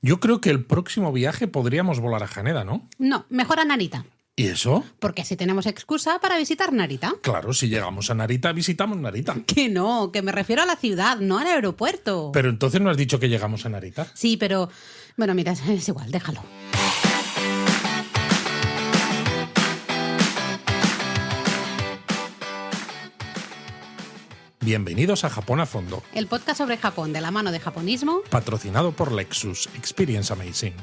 Yo creo que el próximo viaje podríamos volar a Haneda, ¿no? No, mejor a Narita. ¿Y eso? Porque así tenemos excusa para visitar Narita. Claro, si llegamos a Narita, visitamos Narita. Que no, que me refiero a la ciudad, no al aeropuerto. Pero entonces no has dicho que llegamos a Narita. Sí, pero... Bueno, mira, es igual, déjalo. Bienvenidos a Japón a Fondo, El podcast sobre Japón de la mano de Japonismo. patrocinado por Lexus. Experience Amazing.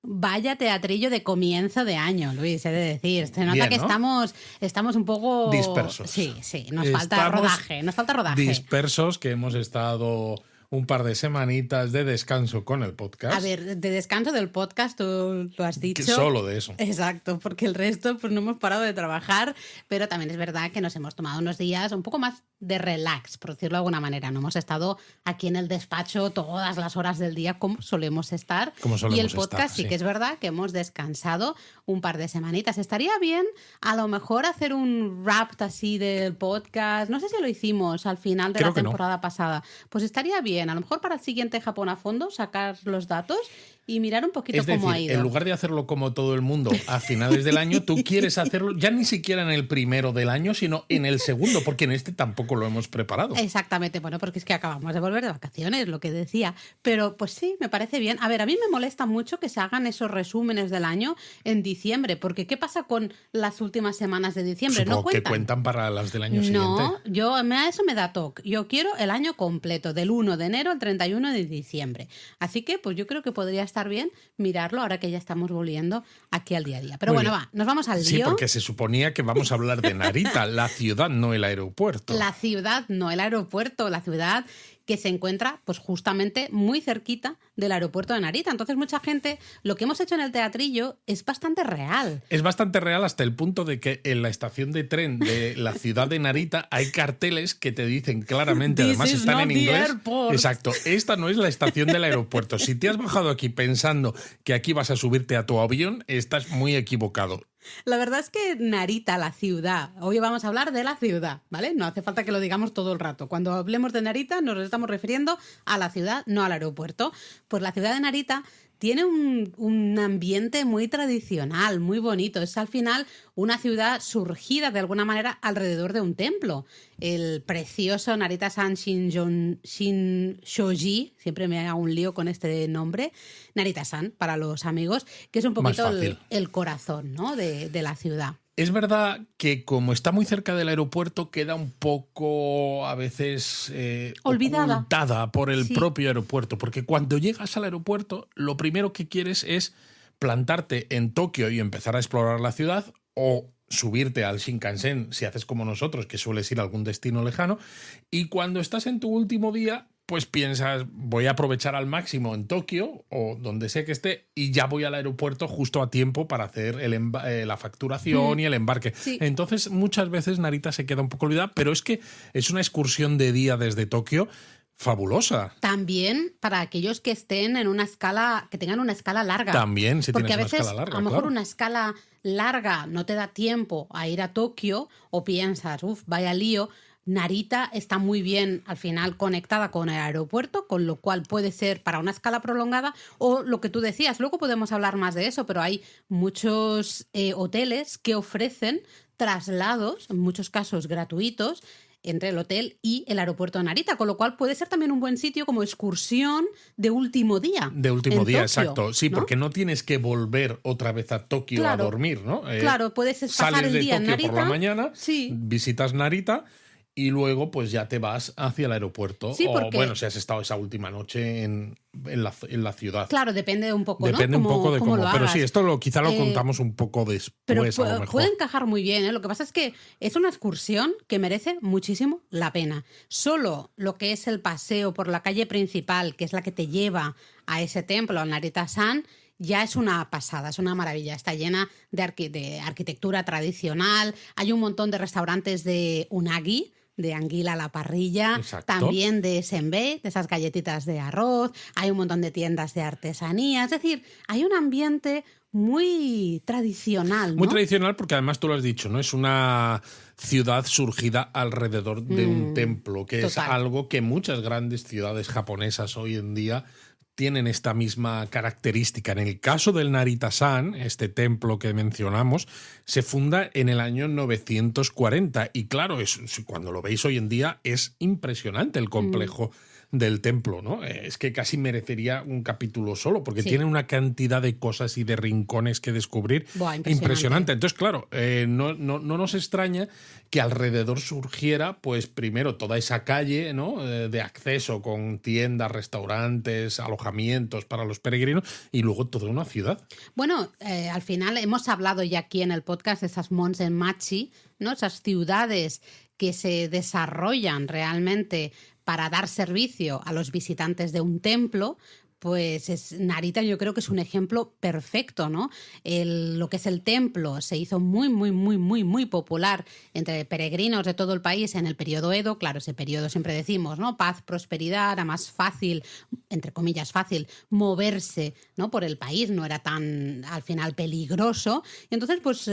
Vaya teatrillo de comienzo de año, Luis, he de decir. Se nota Bien, que ¿no? estamos un poco... Dispersos. Sí, nos falta rodaje. Dispersos, que hemos estado un par de semanitas de descanso con el podcast. A ver, de descanso del podcast, tú lo has dicho. Solo de eso. Exacto, porque el resto pues no hemos parado de trabajar, pero también es verdad que nos hemos tomado unos días un poco más de relax, por decirlo de alguna manera. No hemos estado aquí en el despacho todas las horas del día como solemos estar. Y el podcast sí que es verdad que hemos descansado un par de semanitas. Estaría bien a lo mejor hacer un wrap así del podcast. No sé si lo hicimos al final de la temporada pasada. Pues estaría bien. A lo mejor para el siguiente Japón a Fondo sacar los datos y mirar un poquito cómo ha ido. En lugar de hacerlo como todo el mundo a finales del año, tú quieres hacerlo ya ni siquiera en el primero del año, sino en el segundo, porque en este tampoco lo hemos preparado. Exactamente, bueno, porque es que acabamos de volver de vacaciones, lo que decía. Pero pues sí, me parece bien. A ver, a mí me molesta mucho que se hagan esos resúmenes del año en diciembre, porque ¿qué pasa con las últimas semanas de diciembre? Supongo ¿No cuentan? que cuentan para las del año siguiente. No, eso me da toque. Yo quiero el año completo, del 1 de enero al 31 de diciembre. Así que pues yo creo que podría estar bien mirarlo ahora que ya estamos volviendo aquí al día a día. Pero bueno, nos vamos al lío. Sí, porque se suponía que vamos a hablar de Narita, la ciudad, no el aeropuerto. La ciudad, no el aeropuerto, la ciudad que se encuentra pues justamente muy cerquita del aeropuerto de Narita. Entonces mucha gente, lo que hemos hecho en el teatrillo es bastante real. Es bastante real hasta el punto de que en la estación de tren de la ciudad de Narita hay carteles que te dicen claramente, además están en inglés. Exacto, esta no es la estación del aeropuerto. Si te has bajado aquí pensando que aquí vas a subirte a tu avión, estás muy equivocado. La verdad es que Narita, la ciudad, hoy vamos a hablar de la ciudad, ¿vale? No hace falta que lo digamos todo el rato. Cuando hablemos de Narita nos estamos refiriendo a la ciudad, no al aeropuerto. Pues la ciudad de Narita tiene un ambiente muy tradicional, muy bonito. Es al final una ciudad surgida de alguna manera alrededor de un templo. El precioso Narita-san Shinshoji, siempre me hago un lío con este nombre, Narita-san para los amigos, que es un poquito el corazón, ¿no? de la ciudad. Es verdad que como está muy cerca del aeropuerto queda un poco a veces ocultada por el propio aeropuerto, porque cuando llegas al aeropuerto lo primero que quieres es plantarte en Tokio y empezar a explorar la ciudad o subirte al Shinkansen si haces como nosotros, que sueles ir a algún destino lejano, y cuando estás en tu último día pues piensas, voy a aprovechar al máximo en Tokio o donde sea que esté y ya voy al aeropuerto justo a tiempo para hacer la facturación y el embarque. Sí. Entonces, muchas veces Narita se queda un poco olvidada, pero es que es una excursión de día desde Tokio fabulosa. También para aquellos que estén en una escala, que tengan una escala larga. También, si porque tienes a veces, una escala larga, a lo mejor claro. una escala larga no te da tiempo a ir a Tokio o piensas, vaya lío. Narita está muy bien al final conectada con el aeropuerto, con lo cual puede ser para una escala prolongada o lo que tú decías, luego podemos hablar más de eso, pero hay muchos hoteles que ofrecen traslados, en muchos casos gratuitos, entre el hotel y el aeropuerto de Narita, con lo cual puede ser también un buen sitio como excursión de último día. De último día, Tokio, exacto. Sí, ¿no? Porque no tienes que volver otra vez a Tokio a dormir, ¿no? Claro, puedes pasar el día en Narita. Sales de Tokio por la mañana, visitas Narita y luego pues ya te vas hacia el aeropuerto. Sí, o bueno, si has estado esa última noche en la ciudad. Claro, depende un poco, depende un poco de cómo. Pero sí, esto quizá lo contamos un poco después. Pero a lo mejor. Puede encajar muy bien, ¿eh? Lo que pasa es que es una excursión que merece muchísimo la pena. Solo lo que es el paseo por la calle principal, que es la que te lleva a ese templo, al Narita-san, ya es una pasada, es una maravilla. Está llena de arquitectura tradicional, hay un montón de restaurantes de unagi, de anguila a la parrilla, exacto, también de senbei, de esas galletitas de arroz, hay un montón de tiendas de artesanía, es decir, hay un ambiente muy tradicional, ¿no? Muy tradicional porque además tú lo has dicho, ¿no? Es una ciudad surgida alrededor de un templo, que es algo que muchas grandes ciudades japonesas hoy en día tienen esta misma característica. En el caso del Narita-san, este templo que mencionamos, se funda en el año 940 y claro, cuando lo veis hoy en día es impresionante el complejo del templo, ¿no? Es que casi merecería un capítulo solo porque tiene una cantidad de cosas y de rincones que descubrir impresionante. Entonces, claro, no nos extraña que alrededor surgiera, pues primero toda esa calle, ¿no? De acceso con tiendas, restaurantes, alojamientos para los peregrinos y luego toda una ciudad. Bueno, al final hemos hablado ya aquí en el podcast de esas monsenmachi, ¿no? Esas ciudades que se desarrollan realmente para dar servicio a los visitantes de un templo. Pues Narita yo creo que es un ejemplo perfecto, ¿no? Lo que es el templo se hizo muy popular entre peregrinos de todo el país en el periodo Edo. Claro, ese periodo siempre decimos, ¿no? Paz, prosperidad, era más fácil, entre comillas fácil, moverse, ¿no? Por el país, no era tan al final peligroso. Y entonces pues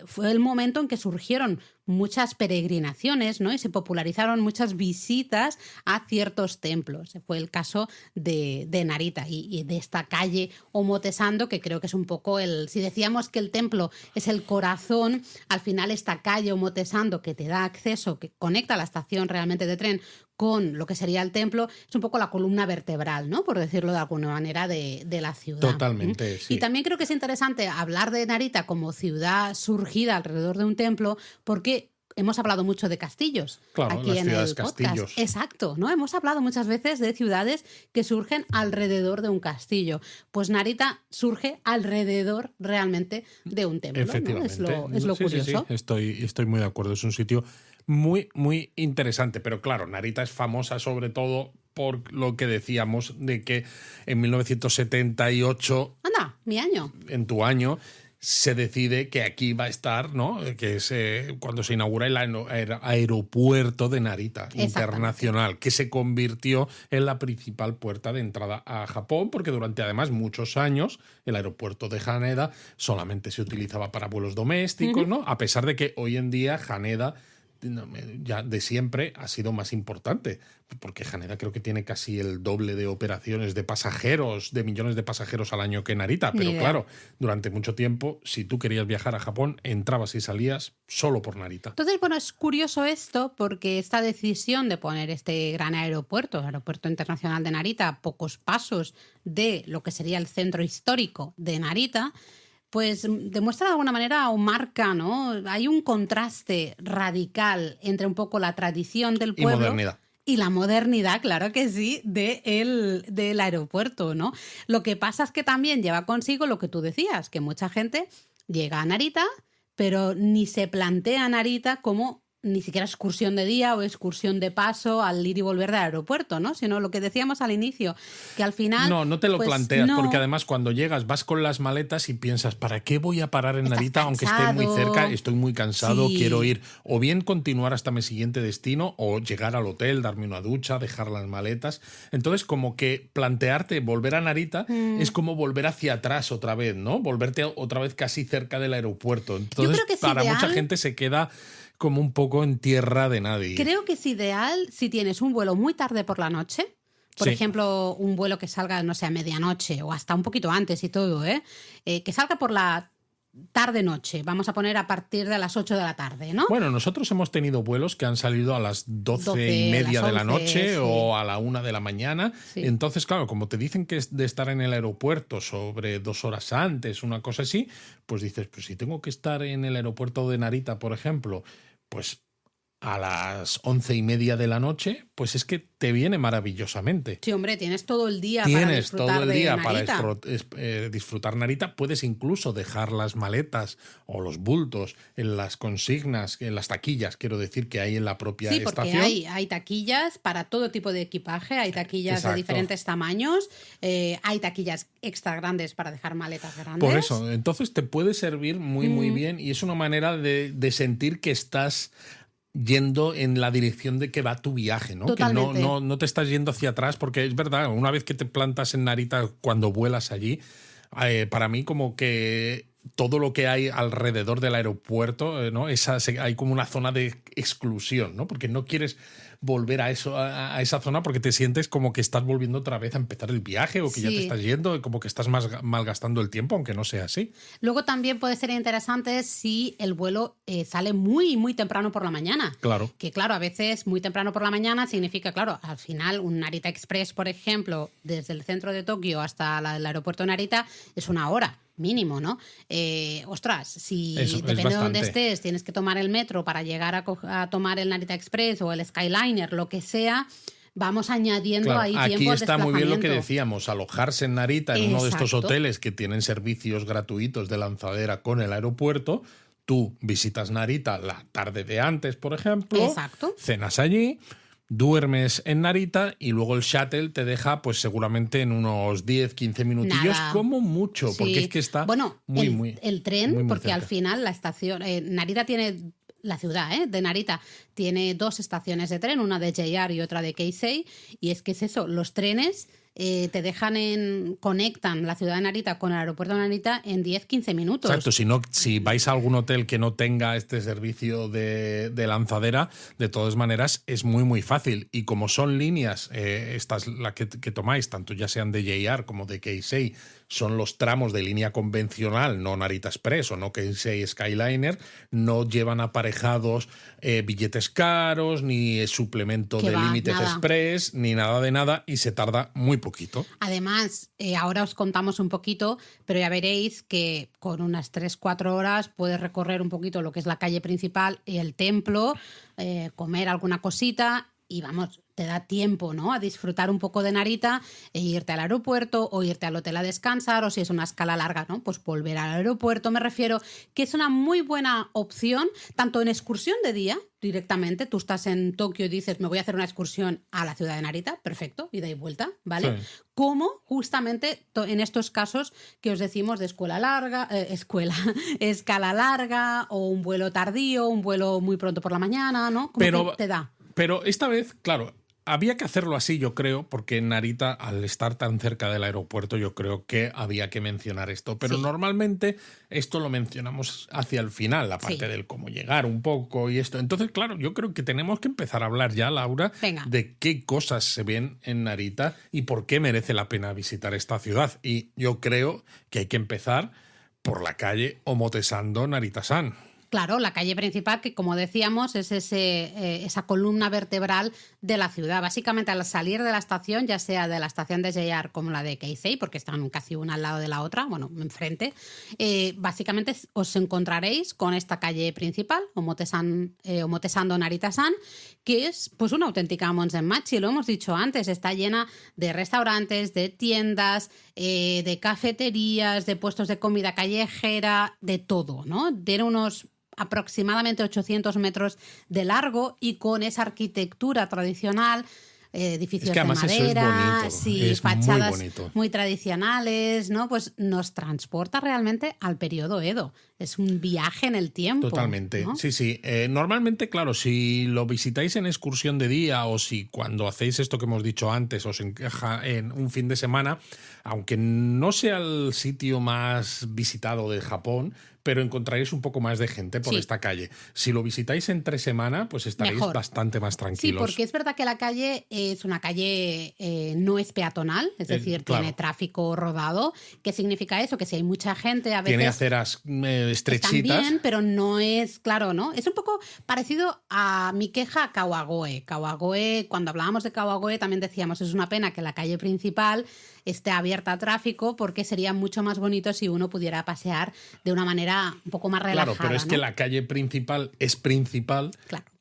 fue el momento en que surgieron muchas peregrinaciones, ¿no? Y se popularizaron muchas visitas a ciertos templos. Fue el caso de Narita y de esta calle Omotesando, que creo que es un poco si decíamos que el templo es el corazón, al final esta calle Omotesando que te da acceso, que conecta la estación realmente de tren con lo que sería el templo, es un poco la columna vertebral, ¿no? Por decirlo de alguna manera, de la ciudad. Totalmente, sí. Y también creo que es interesante hablar de Narita como ciudad surgida alrededor de un templo, porque hemos hablado mucho de castillos aquí en el podcast. Exacto, ¿no? Hemos hablado muchas veces de ciudades que surgen alrededor de un castillo. Pues Narita surge alrededor realmente de un templo, efectivamente, ¿no? Es lo curioso. Sí. Estoy muy de acuerdo. Es un sitio muy interesante. Pero claro, Narita es famosa sobre todo por lo que decíamos de que en 1978... Anda, mi año. En tu año... se decide que aquí va a estar, ¿no? Que es cuando se inaugura el aeropuerto de Narita Internacional, que se convirtió en la principal puerta de entrada a Japón, porque durante además muchos años el aeropuerto de Haneda solamente se utilizaba para vuelos domésticos, ¿no? A pesar de que hoy en día Haneda ya de siempre ha sido más importante, porque Haneda creo que tiene casi el doble de operaciones de pasajeros, de millones de pasajeros al año que Narita, pero claro, durante mucho tiempo, si tú querías viajar a Japón, entrabas y salías solo por Narita. Entonces, bueno, es curioso esto, porque esta decisión de poner este gran aeropuerto, el Aeropuerto Internacional de Narita, a pocos pasos de lo que sería el centro histórico de Narita, pues demuestra de alguna manera o marca, ¿no? Hay un contraste radical entre un poco la tradición del pueblo y modernidad. Y la modernidad, claro que sí, del aeropuerto, ¿no? Lo que pasa es que también lleva consigo lo que tú decías, que mucha gente llega a Narita, pero ni se plantea Narita como ni siquiera excursión de día o excursión de paso al ir y volver del aeropuerto, ¿no? Sino lo que decíamos al inicio, que al final... No te lo planteas, porque además cuando llegas vas con las maletas y piensas, ¿para qué voy a parar en Narita aunque esté muy cerca? Estoy muy cansado, quiero ir o bien continuar hasta mi siguiente destino o llegar al hotel, darme una ducha, dejar las maletas. Entonces como que plantearte volver a Narita es como volver hacia atrás otra vez, ¿no? Volverte otra vez casi cerca del aeropuerto. Entonces yo creo que es para ideal. Mucha gente se queda como un poco en tierra de nadie. Creo que es ideal si tienes un vuelo muy tarde por la noche. Por ejemplo, un vuelo que salga, no sé, a medianoche o hasta un poquito antes y todo, que salga por la tarde-noche. Vamos a poner a partir de las 8 de la tarde, ¿no? Bueno, nosotros hemos tenido vuelos que han salido a las 12:30 de la noche o a la 1 de la mañana. Sí. Entonces, claro, como te dicen que es de estar en el aeropuerto sobre 2 horas antes, una cosa así, pues dices, pues si tengo que estar en el aeropuerto de Narita, por ejemplo, pues a las 11:30 de la noche, pues es que te viene maravillosamente. Sí, hombre, tienes todo el día para disfrutar Narita. Puedes incluso dejar las maletas o los bultos en las consignas, en las taquillas, quiero decir, que hay en la propia estación. Sí, porque hay taquillas para todo tipo de equipaje, hay taquillas de diferentes tamaños, hay taquillas extra grandes para dejar maletas grandes. Por eso, entonces te puede servir muy bien y es una manera de sentir que estás yendo en la dirección de que va tu viaje, ¿no? Totalmente. Que no te estás yendo hacia atrás, porque es verdad, una vez que te plantas en Narita cuando vuelas allí, para mí como que todo lo que hay alrededor del aeropuerto, ¿no? Hay como una zona de exclusión, ¿no? Porque no quieres volver a esa zona porque te sientes como que estás volviendo otra vez a empezar el viaje o que ya te estás yendo, como que estás malgastando el tiempo, aunque no sea así. Luego también puede ser interesante si el vuelo sale muy, muy temprano por la mañana. Claro. Que claro, a veces muy temprano por la mañana significa, claro, al final un Narita Express, por ejemplo, desde el centro de Tokio hasta el aeropuerto de Narita es 1 hora. Mínimo, ¿no? Ostras, si depende de dónde estés, tienes que tomar el metro para llegar a tomar el Narita Express o el Skyliner, lo que sea, vamos añadiendo ahí tiempo de desplazamiento. Aquí está muy bien lo que decíamos, alojarse en Narita, en uno de estos hoteles que tienen servicios gratuitos de lanzadera con el aeropuerto. Tú visitas Narita la tarde de antes, por ejemplo. Exacto. Cenas allí, duermes en Narita y luego el shuttle te deja pues seguramente en unos 10, 15 minutillos como mucho, porque es que está el tren, muy porque cerca. Al final la estación Narita tiene, la ciudad de Narita tiene 2 estaciones de tren, una de JR y otra de Keisei, y es que es eso, los trenes te conectan la ciudad de Narita con el aeropuerto de Narita en 10-15 minutos. Exacto, si vais a algún hotel que no tenga este servicio de lanzadera, de todas maneras es muy muy fácil. Y como son líneas, estas la que tomáis, tanto ya sean de JR como de Keisei, son los tramos de línea convencional, no Narita Express o no Keisei Skyliner, no llevan aparejados billetes caros, ni suplemento de límites express, ni nada de nada, y se tarda muy poquito. Además, ahora os contamos un poquito, pero ya veréis que con unas 3-4 horas puedes recorrer un poquito lo que es la calle principal y el templo, comer alguna cosita y vamos, te da tiempo, ¿no?, a disfrutar un poco de Narita e irte al aeropuerto o irte al hotel a descansar, o si es una escala larga, ¿no?, pues volver al aeropuerto. Me refiero que es una muy buena opción, tanto en excursión de día, directamente, tú estás en Tokio y dices, me voy a hacer una excursión a la ciudad de Narita, perfecto, ida y vuelta, ¿vale? Sí. Como justamente en estos casos que os decimos de escala larga o un vuelo tardío, un vuelo muy pronto por la mañana, ¿no? Como que te da. Pero esta vez, claro, había que hacerlo así, yo creo, porque en Narita, al estar tan cerca del aeropuerto, yo creo que había que mencionar esto. Pero normalmente esto lo mencionamos hacia el final, la parte del cómo llegar un poco y esto. Entonces, claro, yo creo que tenemos que empezar a hablar ya, Laura, de qué cosas se ven en Narita y por qué merece la pena visitar esta ciudad. Y yo creo que hay que empezar por la calle Omotesando Narita-san. Claro, la calle principal, que como decíamos es esa columna vertebral de la ciudad. Básicamente al salir de la estación, ya sea de la estación de JR como la de Keisei, porque están casi una al lado de la otra, bueno, enfrente, básicamente os encontraréis con esta calle principal, Omotesando Narita-san, que es pues una auténtica Monzenmachi, lo hemos dicho antes, está llena de restaurantes, de tiendas, de cafeterías, de puestos de comida callejera, de todo, ¿no? Tiene unos aproximadamente 800 metros de largo y con esa arquitectura tradicional, edificios de madera, fachadas muy tradicionales, ¿no? Pues nos transporta realmente al periodo Edo. Es un viaje en el tiempo. Totalmente, ¿no? Sí. Normalmente, claro, si lo visitáis en excursión de día o si cuando hacéis esto que hemos dicho antes os encaja en un fin de semana, aunque no sea el sitio más visitado de Japón, pero encontraréis un poco más de gente por esta calle. Si lo visitáis entre semana, pues estaréis bastante más tranquilos. Sí, porque es verdad que la calle es una calle no es peatonal, es decir, tiene tráfico rodado. ¿Qué significa eso? Que si hay mucha gente, a veces... Tiene aceras estrechitas. Están bien, pero no es, claro, ¿no? Es un poco parecido a mi queja a Kawagoe. Kawagoe, cuando hablábamos de Kawagoe también decíamos, es una pena que la calle principal esté abierta a tráfico porque sería mucho más bonito si uno pudiera pasear de una manera un poco más relajada. Claro, pero es que la calle principal es principal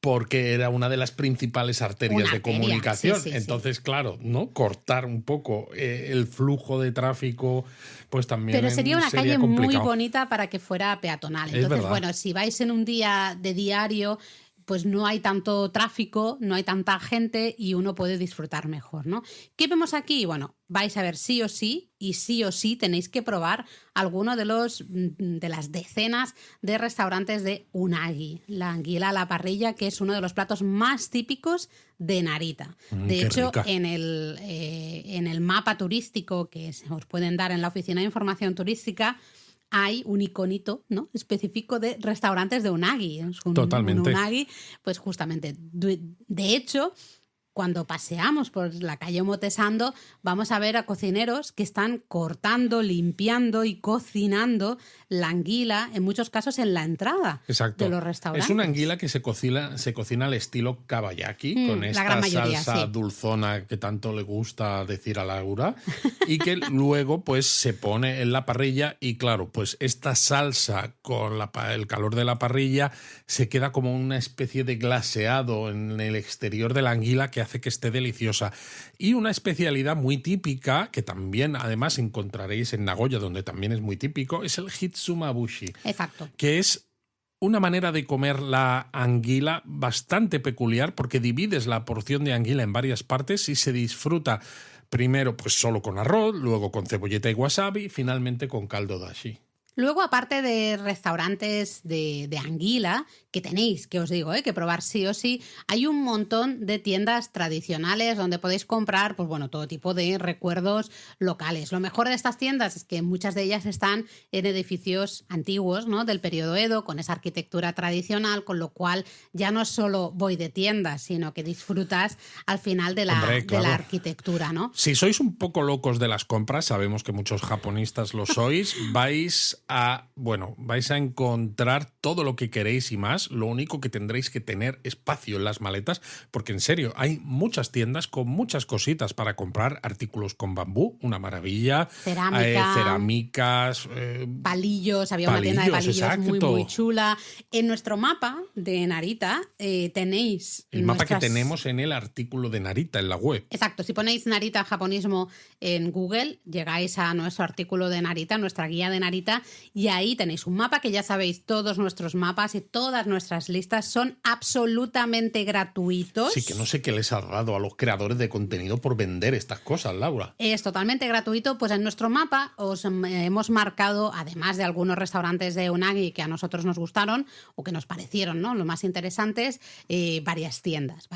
porque era una de las principales arterias de comunicación. Entonces, claro, ¿no? Cortar un poco el flujo de tráfico, pues también pero sería una calle complicado. Muy bonita para que fuera peatonal. Entonces, bueno, si vais en un día de diario, pues no hay tanto tráfico, no hay tanta gente y uno puede disfrutar mejor, ¿no? ¿Qué vemos aquí? Bueno, vais a ver sí o sí tenéis que probar alguno de las decenas de restaurantes de unagi, la anguila a la parrilla, que es uno de los platos más típicos de Narita. De hecho, en el mapa turístico que os pueden dar en la Oficina de Información Turística, hay un iconito, ¿no?, específico de restaurantes de unagi. Es Totalmente. Un unagi, pues justamente. De hecho, cuando paseamos por la calle Omotesando, vamos a ver a cocineros que están cortando, limpiando y cocinando la anguila, en muchos casos en la entrada de los restaurantes. Es una anguila que se cocina al estilo kabbayaki, con esta salsa dulzona que tanto le gusta decir a Laura, y que luego pues se pone en la parrilla y claro, pues esta salsa con el calor de la parrilla se queda como una especie de glaseado en el exterior de la anguila que hace que esté deliciosa. Y una especialidad muy típica, que también además encontraréis en Nagoya, donde también es muy típico, es el hitsumabushi. Exacto. Que es una manera de comer la anguila bastante peculiar, porque divides la porción de anguila en varias partes y se disfruta primero pues solo con arroz, luego con cebolleta y wasabi y finalmente con caldo dashi. Luego, aparte de restaurantes de anguila, que tenéis, que os digo, que probar sí o sí, hay un montón de tiendas tradicionales donde podéis comprar, pues bueno, todo tipo de recuerdos locales. Lo mejor de estas tiendas es que muchas de ellas están en edificios antiguos, ¿no?, del periodo Edo, con esa arquitectura tradicional, con lo cual ya no solo voy de tiendas, sino que disfrutas al final de la arquitectura, ¿no? Si sois un poco locos de las compras, sabemos que muchos japonistas lo sois, vais a encontrar todo lo que queréis y más. Lo único que tendréis que tener espacio en las maletas, porque en serio, hay muchas tiendas con muchas cositas para comprar, artículos con bambú, una maravilla, cerámicas, palillos, había una tienda de palillos muy chula. En nuestro mapa de Narita tenéis... El mapa que tenemos en el artículo de Narita, en la web. Exacto, si ponéis Narita japonismo en Google, llegáis a nuestro artículo de Narita, nuestra guía de Narita, y ahí tenéis un mapa que ya sabéis, todos nuestros mapas y todas nuestras listas son absolutamente gratuitos. Sí, que no sé qué les ha dado a los creadores de contenido por vender estas cosas, Laura. Es totalmente gratuito. Pues en nuestro mapa os hemos marcado, además de algunos restaurantes de unagi que a nosotros nos gustaron o que nos parecieron, ¿no?, lo más interesantes, varias tiendas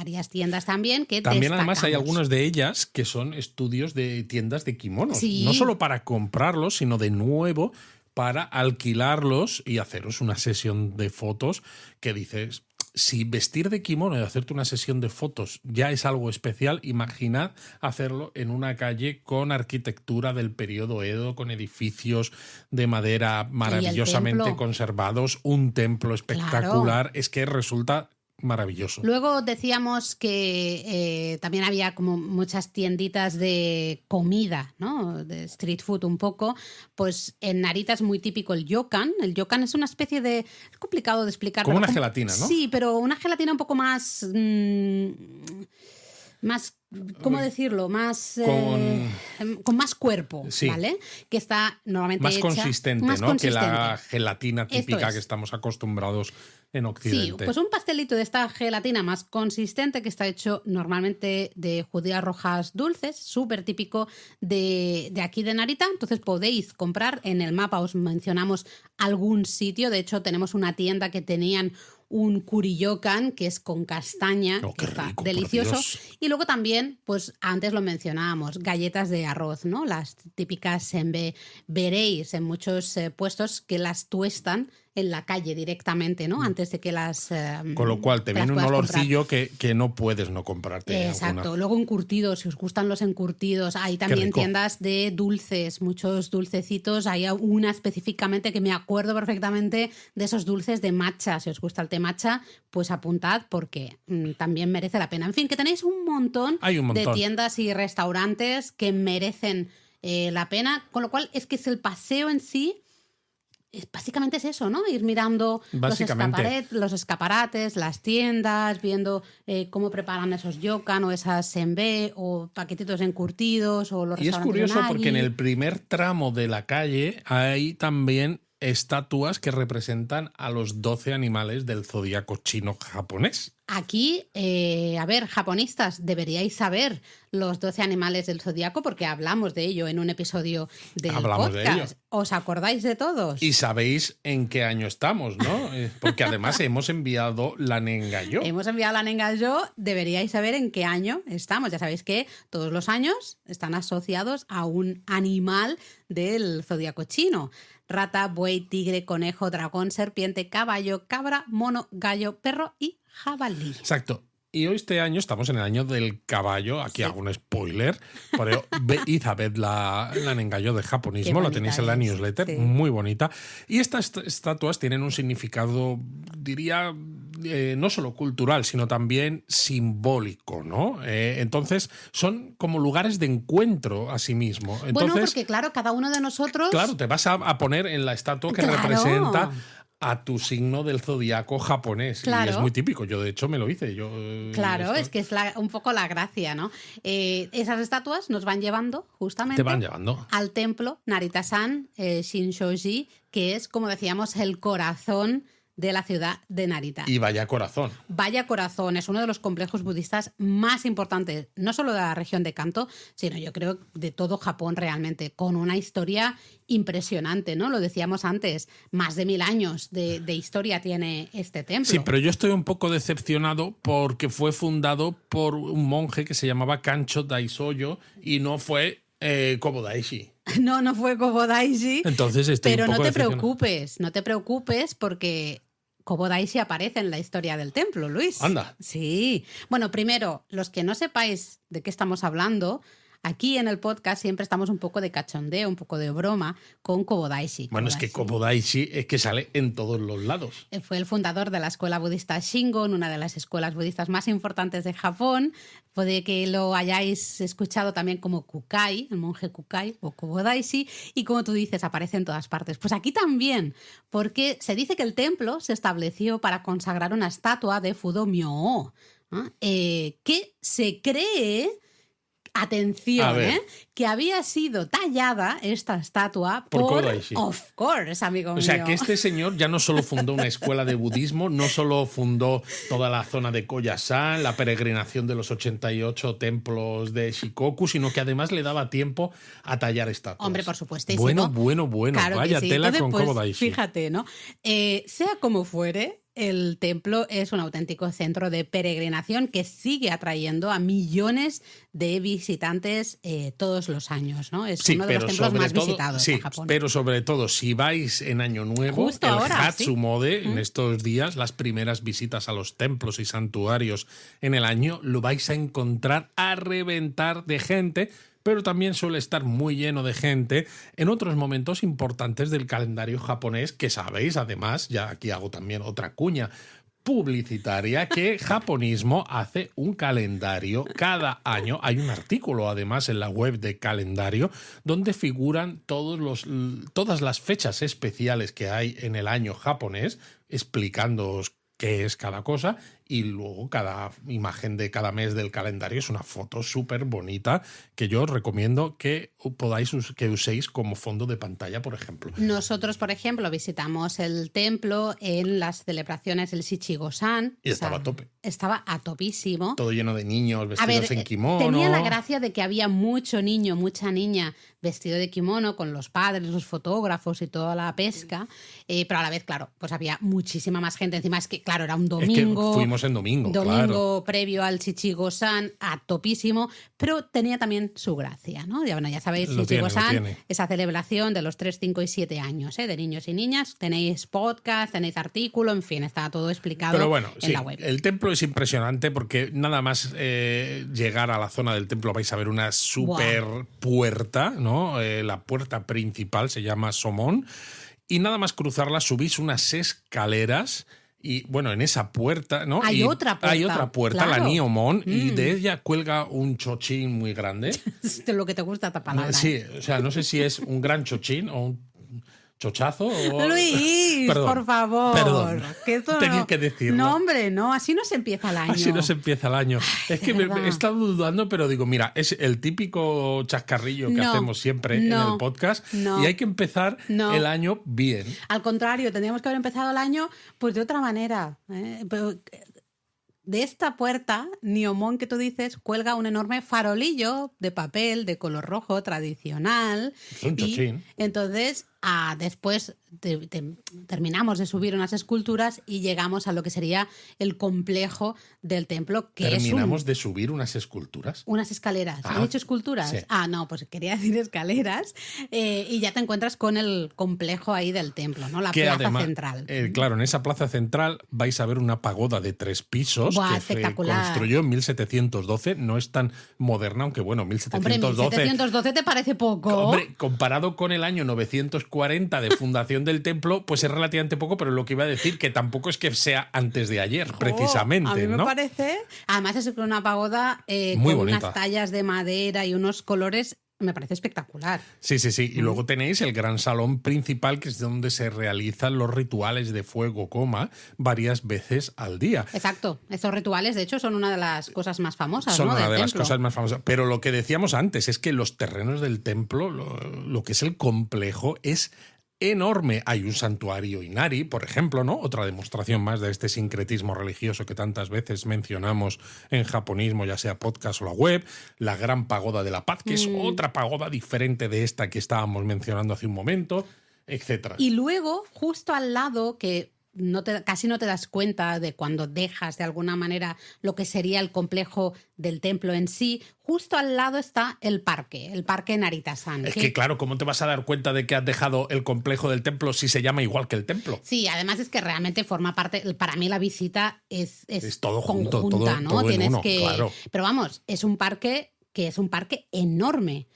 también que también destacamos. Además hay algunas de ellas que son estudios de tiendas de kimonos, sí. No solo para comprarlos, sino de nuevo para alquilarlos y haceros una sesión de fotos que dices, si vestir de kimono y hacerte una sesión de fotos ya es algo especial, imaginad hacerlo en una calle con arquitectura del periodo Edo, con edificios de madera maravillosamente conservados, un templo espectacular, claro. Es que resulta maravilloso. Luego decíamos que también había como muchas tienditas de comida, ¿no?, de street food un poco. Pues en Narita es muy típico el ryokan. El ryokan es una especie de... Es complicado de explicar. Como una gelatina, ¿no? Sí, pero una gelatina un poco más... ¿cómo decirlo? Con más cuerpo, sí. ¿Vale? Que está normalmente más hecha... consistente, más, ¿no?, consistente. Que la gelatina típica que estamos acostumbrados en Occidente. Sí, pues un pastelito de esta gelatina más consistente que está hecho normalmente de judías rojas dulces, súper típico de aquí de Narita. Entonces podéis comprar, en el mapa os mencionamos algún sitio, de hecho tenemos una tienda que tenían un kuriyokan, que es con castaña, que está rico, delicioso. Y luego también, pues antes lo mencionábamos, galletas de arroz, ¿no?, las típicas senbei. Veréis en muchos puestos que las tuestan en la calle directamente, ¿no?, antes de que las con lo cual te viene un olorcillo que no puedes no comprarte. Exacto. Alguna. Luego encurtidos, si os gustan los encurtidos, hay también tiendas de dulces, muchos dulcecitos. Hay una específicamente que me acuerdo perfectamente de esos dulces de matcha. Si os gusta el té matcha, pues apuntad porque también merece la pena. En fin, que tenéis un montón de tiendas y restaurantes que merecen la pena, con lo cual es que es el paseo en sí. Básicamente es eso, ¿no? Ir mirando los escaparates, las tiendas, viendo cómo preparan esos ryokan o esas senbei o paquetitos encurtidos o los restaurantes. Y es curioso unagi. Porque en el primer tramo de la calle hay también estatuas que representan a los 12 animales del zodíaco chino-japonés. Aquí, a ver, japonistas, deberíais saber los 12 animales del zodiaco porque hablamos de ello en un episodio del Hablamos podcast. de ello. ¿Os acordáis de todos? Y sabéis en qué año estamos, ¿no? Porque además hemos enviado la Nengayo. Hemos enviado la Nengayo, deberíais saber en qué año estamos. Ya sabéis que todos los años están asociados a un animal del zodiaco chino. Rata, buey, tigre, conejo, dragón, serpiente, caballo, cabra, mono, gallo, perro y jabalí. Exacto. Y hoy este año estamos en el año del caballo. Aquí hago un spoiler. Pero id a ver la Nengayo de japonismo. La tenéis en la newsletter. Sí. Muy bonita. Y estas estatuas tienen un significado, diría, no solo cultural, sino también simbólico, ¿no? Entonces, son como lugares de encuentro a sí mismo. Entonces, bueno, porque claro, cada uno de nosotros... Claro, te vas a poner en la estatua que representa a tu signo del zodiaco japonés. Claro. Y es muy típico. Yo, de hecho, me lo hice. Claro, es que es un poco la gracia, ¿no? Esas estatuas nos van llevando justamente al templo Narita-san Shinshoji, que es, como decíamos, el corazón de la ciudad de Narita. Y vaya corazón. Vaya corazón, es uno de los complejos budistas más importantes, no solo de la región de Kanto, sino yo creo de todo Japón realmente, con una historia impresionante, ¿no? Lo decíamos antes, más de 1000 años de historia tiene este templo. Sí, pero yo estoy un poco decepcionado porque fue fundado por un monje que se llamaba Kancho Daisoyo y no fue Kobodaishi. No fue Kobodaishi. Entonces pero no te preocupes porque Kobodaishi aparece en la historia del templo, Luis. Anda. Sí. Bueno, primero, los que no sepáis de qué estamos hablando, aquí en el podcast siempre estamos un poco de cachondeo, un poco de broma con Kobodaishi. Bueno, es que Kobodaishi es que sale en todos los lados. Fue el fundador de la escuela budista Shingon, una de las escuelas budistas más importantes de Japón. Puede que lo hayáis escuchado también como Kukai, el monje Kukai o Kobodaishi, y como tú dices, aparece en todas partes. Pues aquí también, porque se dice que el templo se estableció para consagrar una estatua de Fudo Myō, ¿no? Que se cree... Atención, que había sido tallada esta estatua por Kobodaishi. Of course, amigo mío. O sea, que este señor ya no solo fundó una escuela de budismo, no solo fundó toda la zona de Koyasan, la peregrinación de los 88 templos de Shikoku, sino que además le daba tiempo a tallar estatuas. Hombre, por supuestísimo. Bueno. Claro, vaya sí. tela. Entonces, con Kobodaishi. Fíjate, ¿no? Sea como fuere, el templo es un auténtico centro de peregrinación que sigue atrayendo a millones de visitantes todos los años, ¿no? Es uno de los templos más visitados en Japón. Pero sobre todo, si vais en Año Nuevo, justo el ahora, Hatsumode, en estos días, las primeras visitas a los templos y santuarios en el año, lo vais a encontrar a reventar de gente, pero también suele estar muy lleno de gente en otros momentos importantes del calendario japonés, que sabéis, además, ya aquí hago también otra cuña publicitaria, que Japonismo hace un calendario cada año. Hay un artículo, además, en la web de calendario, donde figuran todas las fechas especiales que hay en el año japonés, explicándoos qué es cada cosa, y luego cada imagen de cada mes del calendario es una foto súper bonita que yo os recomiendo que uséis como fondo de pantalla, por ejemplo. Nosotros, por ejemplo, visitamos el templo en las celebraciones del Shichigo-san. Y estaba a tope. Estaba a topísimo. Todo lleno de niños vestidos en kimono. Tenía la gracia de que había mucho niño, mucha niña vestido de kimono con los padres, los fotógrafos y toda la pesca, pero a la vez, claro, pues había muchísima más gente. Encima es que, claro, era un domingo. Es que fuimos en domingo, claro. Previo al Shichigo-san, a topísimo, pero tenía también su gracia, ¿no? Ya sabéis, Shichigo-san, esa celebración de los 3, 5 y 7 años, de niños y niñas. Tenéis podcast, tenéis artículo, en fin, está todo explicado en la web. El templo es impresionante porque nada más llegar a la zona del templo vais a ver una super puerta, ¿no? La puerta principal se llama Somon, y nada más cruzarla subís unas escaleras. Y bueno, en esa puerta, ¿no? Hay otra puerta, claro. La Niomon, y de ella cuelga un chochín muy grande. De lo que te gusta esta palabra. Sí, o sea, no sé si es un gran chochín o un chochazo o... Luis, por favor. Perdón, que tenía que decirlo. No, hombre, no, así no se empieza el año. Así no se empieza el año. Ay, es que me he estado dudando, pero digo, mira, es el típico chascarrillo que hacemos siempre en el podcast, y hay que empezar el año bien. Al contrario, tendríamos que haber empezado el año pues de otra manera. de esta puerta, Niomón, que tú dices, cuelga un enorme farolillo de papel de color rojo tradicional. Es un chochín. Entonces, después terminamos de subir unas esculturas y llegamos a lo que sería el complejo del templo. ¿Terminamos de subir unas esculturas? Unas escaleras. ¿Has dicho esculturas? Sí. No, pues quería decir escaleras. Y ya te encuentras con el complejo ahí del templo, ¿no? La plaza además, central. Claro, en esa plaza central vais a ver una pagoda de 3 pisos. Buah, que espectacular. se construyó en 1712. No es tan moderna, aunque bueno, 1712... Hombre, 1712 te parece poco. Hombre, comparado con el año 940 de fundación del templo, pues es relativamente poco, pero lo que iba a decir, que tampoco es que sea antes de ayer, precisamente. A mí me ¿no? parece. Además, es una pagoda muy con bonita. unas tallas de madera y unos colores. Me parece espectacular. Sí. Y luego tenéis el gran salón principal, que es donde se realizan los rituales de fuego, varias veces al día. Exacto. Estos rituales, de hecho, son una de las cosas más famosas. Son una del de las templo. cosas más famosas. Pero lo que decíamos antes es que los terrenos del templo, lo que es el complejo, es enorme. Hay un santuario Inari, por ejemplo, ¿no? Otra demostración más de este sincretismo religioso que tantas veces mencionamos en Japonismo, ya sea podcast o la web. La gran pagoda de la paz, que es otra pagoda diferente de esta que estábamos mencionando hace un momento, etcétera. Y luego, justo al lado, que casi no te das cuenta de cuando dejas de alguna manera lo que sería el complejo del templo en sí, justo al lado está el parque Narita-san. Es que claro, ¿cómo te vas a dar cuenta de que has dejado el complejo del templo si se llama igual que el templo? Sí, además es que realmente forma parte, para mí la visita es todo conjunta, junto, ¿no? todo Tienes en uno, que. Claro. Pero vamos, es un parque enorme.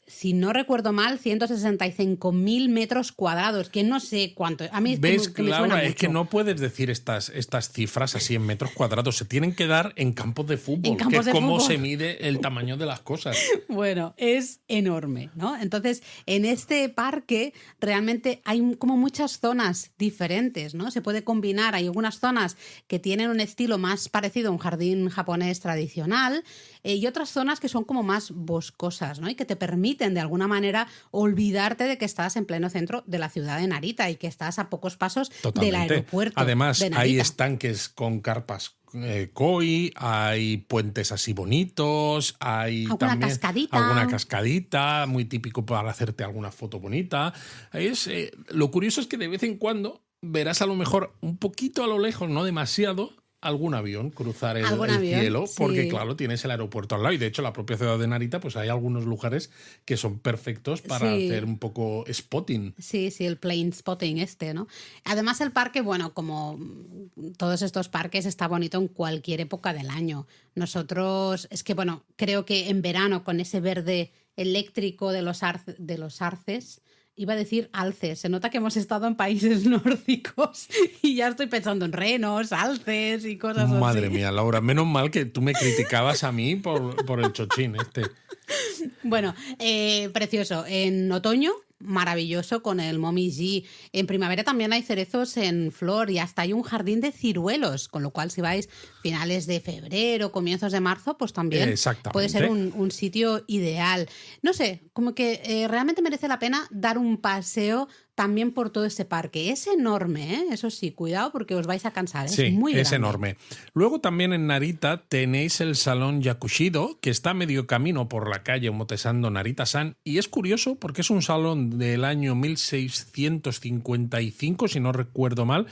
Si no recuerdo mal, 165.000 metros cuadrados, que no sé cuánto. A mí es ¿Ves, que me suena Laura? mucho. Es que no puedes decir estas cifras así en metros cuadrados. Se tienen que dar en campos de fútbol, que es cómo se mide el tamaño de las cosas. Bueno, es enorme, ¿no? Entonces, en este parque realmente hay como muchas zonas diferentes, ¿no? Se puede combinar. Hay algunas zonas que tienen un estilo más parecido a un jardín japonés tradicional y otras zonas que son como más boscosas, ¿no? Y que te permiten de alguna manera olvidarte de que estás en pleno centro de la ciudad de Narita y que estás a pocos pasos del aeropuerto. Además, de Narita. hay estanques con carpas koi, hay puentes así bonitos, hay también alguna cascadita, muy típico para hacerte alguna foto bonita. Lo curioso es que de vez en cuando verás a lo mejor un poquito a lo lejos, no demasiado, algún avión cruzar el cielo, sí. Porque claro, tienes el aeropuerto al lado y de hecho la propia ciudad de Narita pues hay algunos lugares que son perfectos para hacer un poco spotting. Sí, el plane spotting ¿no? Además el parque, bueno, como todos estos parques está bonito en cualquier época del año. Nosotros, es que bueno, creo que en verano con ese verde eléctrico de los arces, iba a decir alces. Se nota que hemos estado en países nórdicos y ya estoy pensando en renos, alces y cosas así. Madre mía, Laura, menos mal que tú me criticabas a mí por el chochín este. Bueno, precioso. En otoño, maravilloso con el Momiji. En primavera también hay cerezos en flor y hasta hay un jardín de ciruelos, con lo cual si vais finales de febrero, comienzos de marzo, pues también puede ser un sitio ideal. No sé, como que realmente merece la pena dar un paseo también por todo ese parque. Es enorme, ¿eh? Eso sí, cuidado porque os vais a cansar. Sí, es muy grande. Es enorme. Luego también en Narita tenéis el Salón Yakushido, que está a medio camino por la calle Omotesando Narita-san, y es curioso porque es un salón del año 1655, si no recuerdo mal,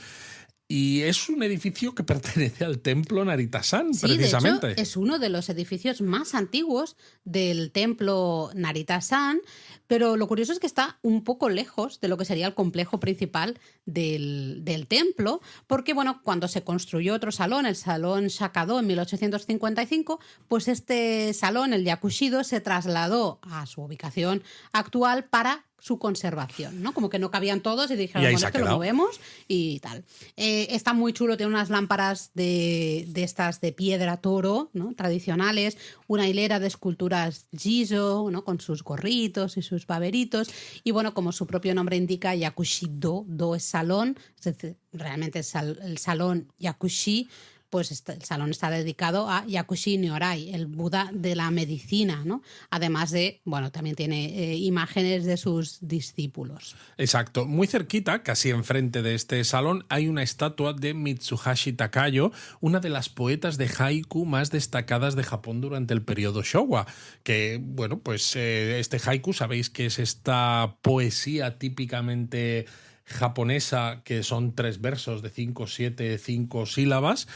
y es un edificio que pertenece al templo Narita-san, precisamente. De hecho, es uno de los edificios más antiguos del templo Narita-san, pero lo curioso es que está un poco lejos de lo que sería el complejo principal del templo, porque bueno, cuando se construyó otro salón, el Salón Shakado en 1855, pues este salón, el Yakushido, se trasladó a su ubicación actual para su conservación, ¿no? Como que no cabían todos y dijeron, bueno, esto lo movemos y tal. Está muy chulo, tiene unas lámparas de estas de piedra toro, ¿no? Tradicionales, una hilera de esculturas Jizo, ¿no? Con sus gorritos y sus baberitos. Y bueno, como su propio nombre indica, Yakushido, do es salón, es decir, realmente es el salón Yakushi, pues el salón está dedicado a Yakushi Nyorai, el Buda de la medicina, ¿no? Además de, bueno, también tiene imágenes de sus discípulos. Exacto. Muy cerquita, casi enfrente de este salón, hay una estatua de Mitsuhashi Takayo, una de las poetas de haiku más destacadas de Japón durante el periodo Showa. Que, bueno, pues este haiku, sabéis que es esta poesía típicamente japonesa, que son 3 versos de 5, 7, 5 sílabas.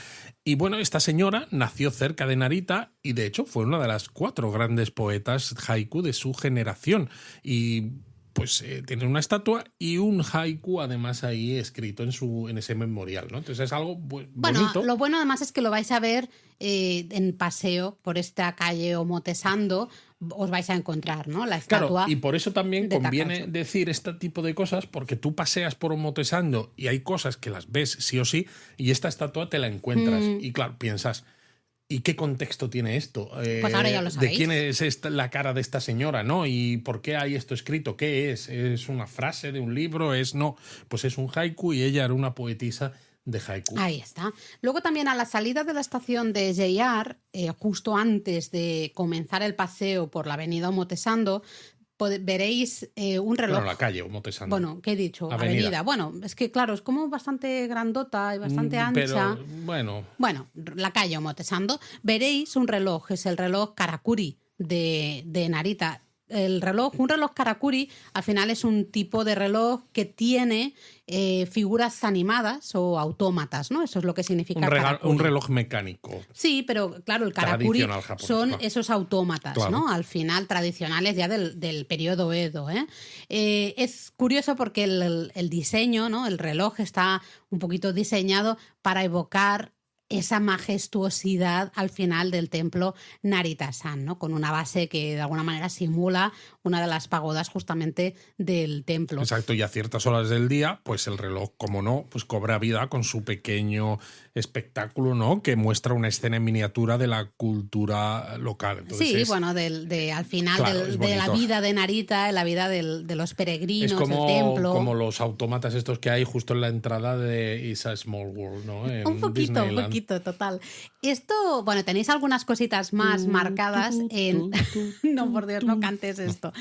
Y bueno, esta señora nació cerca de Narita y de hecho fue una de las 4 grandes poetas haiku de su generación. Y pues tiene una estatua y un haiku además ahí escrito en ese memorial, ¿no? Entonces es algo bonito. Bueno, lo bueno además es que lo vais a ver en paseo por esta calle Omotesando, os vais a encontrar, ¿no? La estatua. Claro, y por eso también conviene Takayo. decir este tipo de cosas, porque tú paseas por Omotesando y hay cosas que las ves sí o sí, y esta estatua te la encuentras. Y claro, piensas, ¿y qué contexto tiene esto? Pues ahora ya lo sabéis. ¿De quién es la cara de esta señora, no? ¿Y por qué hay esto escrito? ¿Qué es? ¿Es una frase de un libro? No, pues es un haiku y ella era una poetisa de haiku. Ahí está. Luego también a la salida de la estación de JR, justo antes de comenzar el paseo por la avenida Omotesando, veréis un reloj. Bueno, la calle Omotesando. Bueno, ¿qué he dicho? Avenida. Bueno, es que claro, es como bastante grandota y bastante ancha. Pero bueno. Bueno, la calle Omotesando. Veréis un reloj, es el reloj Karakuri de Narita. Un reloj Karakuri al final es un tipo de reloj que tiene figuras animadas o autómatas, ¿no? Eso es lo que significa un reloj mecánico. Sí, pero claro, el Karakuri japonés, son claro. esos autómatas, claro, ¿no? Al final tradicionales ya del periodo Edo, ¿eh? Es curioso porque el diseño, ¿no? El reloj está un poquito diseñado para evocar esa majestuosidad al final del templo Narita-san, ¿no? Con una base que de alguna manera simula una de las pagodas justamente del templo. Exacto, y a ciertas horas del día, pues el reloj, como no, pues cobra vida con su pequeño espectáculo, ¿no? Que muestra una escena en miniatura de la cultura local. Entonces sí, bueno, al final claro, de la vida de Narita, la vida de los peregrinos, es como, del templo. Como los autómatas estos que hay justo en la entrada de It's a Small World, ¿no? En un poquito, total. Esto, bueno, tenéis algunas cositas más marcadas en... No, por Dios, no cantes esto.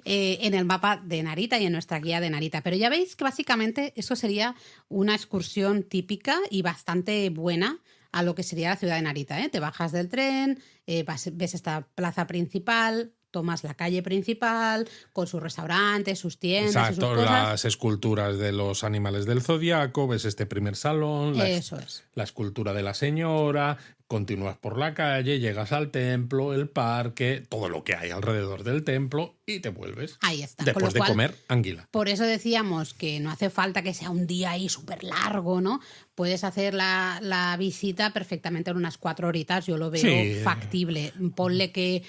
En el mapa de Narita y en nuestra guía de Narita. Pero ya veis que básicamente eso sería una excursión típica y bastante buena a lo que sería la ciudad de Narita, ¿eh? Te bajas del tren, ves esta plaza principal, tomas la calle principal con sus restaurantes, sus tiendas. Exacto, y sus cosas. Las esculturas de los animales del zodiaco, ves este primer salón, la escultura de la señora, continúas por la calle, llegas al templo, el parque, todo lo que hay alrededor del templo y te vuelves. Ahí está. Después de comer anguila. Por eso decíamos que no hace falta que sea un día ahí súper largo, ¿no? Puedes hacer la visita perfectamente en unas 4 horitas, yo lo veo factible. Ponle que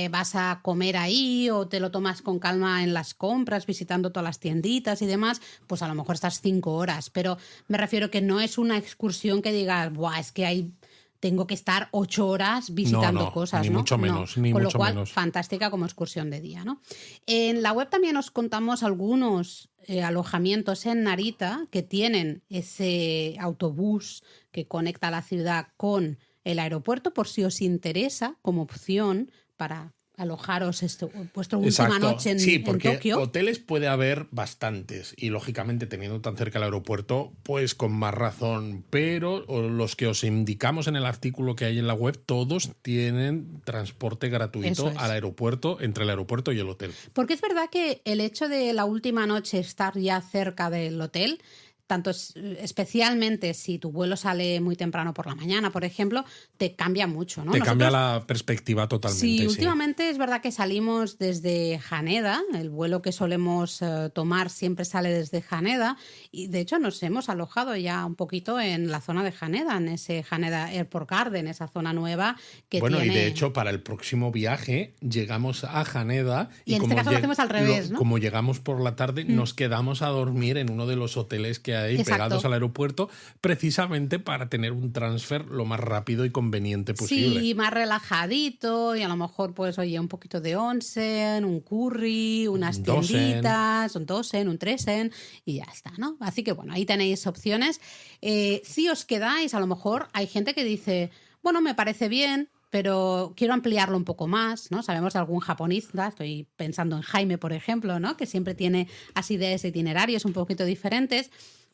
vas a comer ahí o te lo tomas con calma en las compras, visitando todas las tienditas y demás, pues a lo mejor estás 5 horas. Pero me refiero que no es una excursión que digas, buah, es que tengo que estar 8 horas visitando cosas, ni ¿no? Mucho menos, ni Con mucho lo cual, menos. fantástica como excursión de día, ¿no? En la web también os contamos algunos alojamientos en Narita que tienen ese autobús que conecta la ciudad con el aeropuerto, por si os interesa como opción para alojaros vuestra última noche en sí, porque Tokio. Hoteles puede haber bastantes y lógicamente teniendo tan cerca el aeropuerto, pues con más razón, pero los que os indicamos en el artículo que hay en la web, todos tienen transporte gratuito al aeropuerto, entre el aeropuerto y el hotel. Porque es verdad que el hecho de la última noche estar ya cerca del hotel, tanto especialmente si tu vuelo sale muy temprano por la mañana, por ejemplo, te cambia mucho, ¿no? Te cambia la perspectiva totalmente. Sí, últimamente es verdad que salimos desde Haneda, el vuelo que solemos tomar siempre sale desde Haneda y de hecho nos hemos alojado ya un poquito en la zona de Haneda, en ese Haneda Airport Garden, esa zona nueva que tiene... y de hecho para el próximo viaje llegamos a Haneda y en este caso lo hacemos al revés, ¿no? Como llegamos por la tarde, nos quedamos a dormir en uno de los hoteles que que hay pegados al aeropuerto, precisamente para tener un transfer lo más rápido y conveniente posible. Sí, más relajadito, y a lo mejor, pues, oye, un poquito de onsen, un curry, unas tienditas, un dosen, un tresen, y ya está, ¿no? Así que, bueno, ahí tenéis opciones. Si os quedáis, a lo mejor hay gente que dice, bueno, me parece bien, pero quiero ampliarlo un poco más, ¿no? Sabemos de algún japonista, estoy pensando en Jaime, por ejemplo, ¿no? Que siempre tiene así de ese itinerarios un poquito diferentes.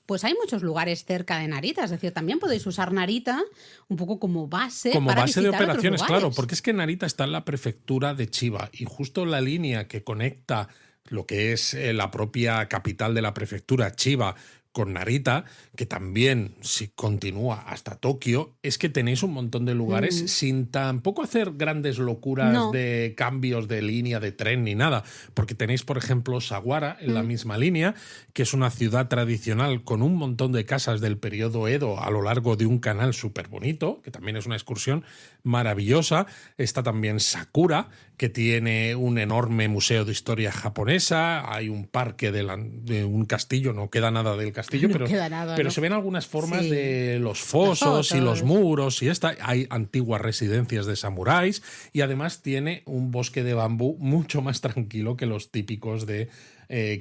Pues hay muchos lugares cerca de Narita, es decir, también podéis usar Narita un poco como base para base de visitar operaciones, otros lugares. claro, porque es que Narita está en la prefectura de Chiba y justo la línea que conecta lo que es la propia capital de la prefectura, Chiba, con Narita, que también si continúa hasta Tokio, es que tenéis un montón de lugares sin tampoco hacer grandes locuras de cambios de línea de tren ni nada, porque tenéis, por ejemplo, Sawara en la misma línea, que es una ciudad tradicional con un montón de casas del periodo Edo a lo largo de un canal súper bonito, que también es una excursión maravillosa. Está también Sakura, que tiene un enorme museo de historia japonesa, hay un parque de un castillo, no queda nada del castillo, pero se ven algunas formas de los fosos y los muros y hay antiguas residencias de samuráis y además tiene un bosque de bambú mucho más tranquilo que los típicos de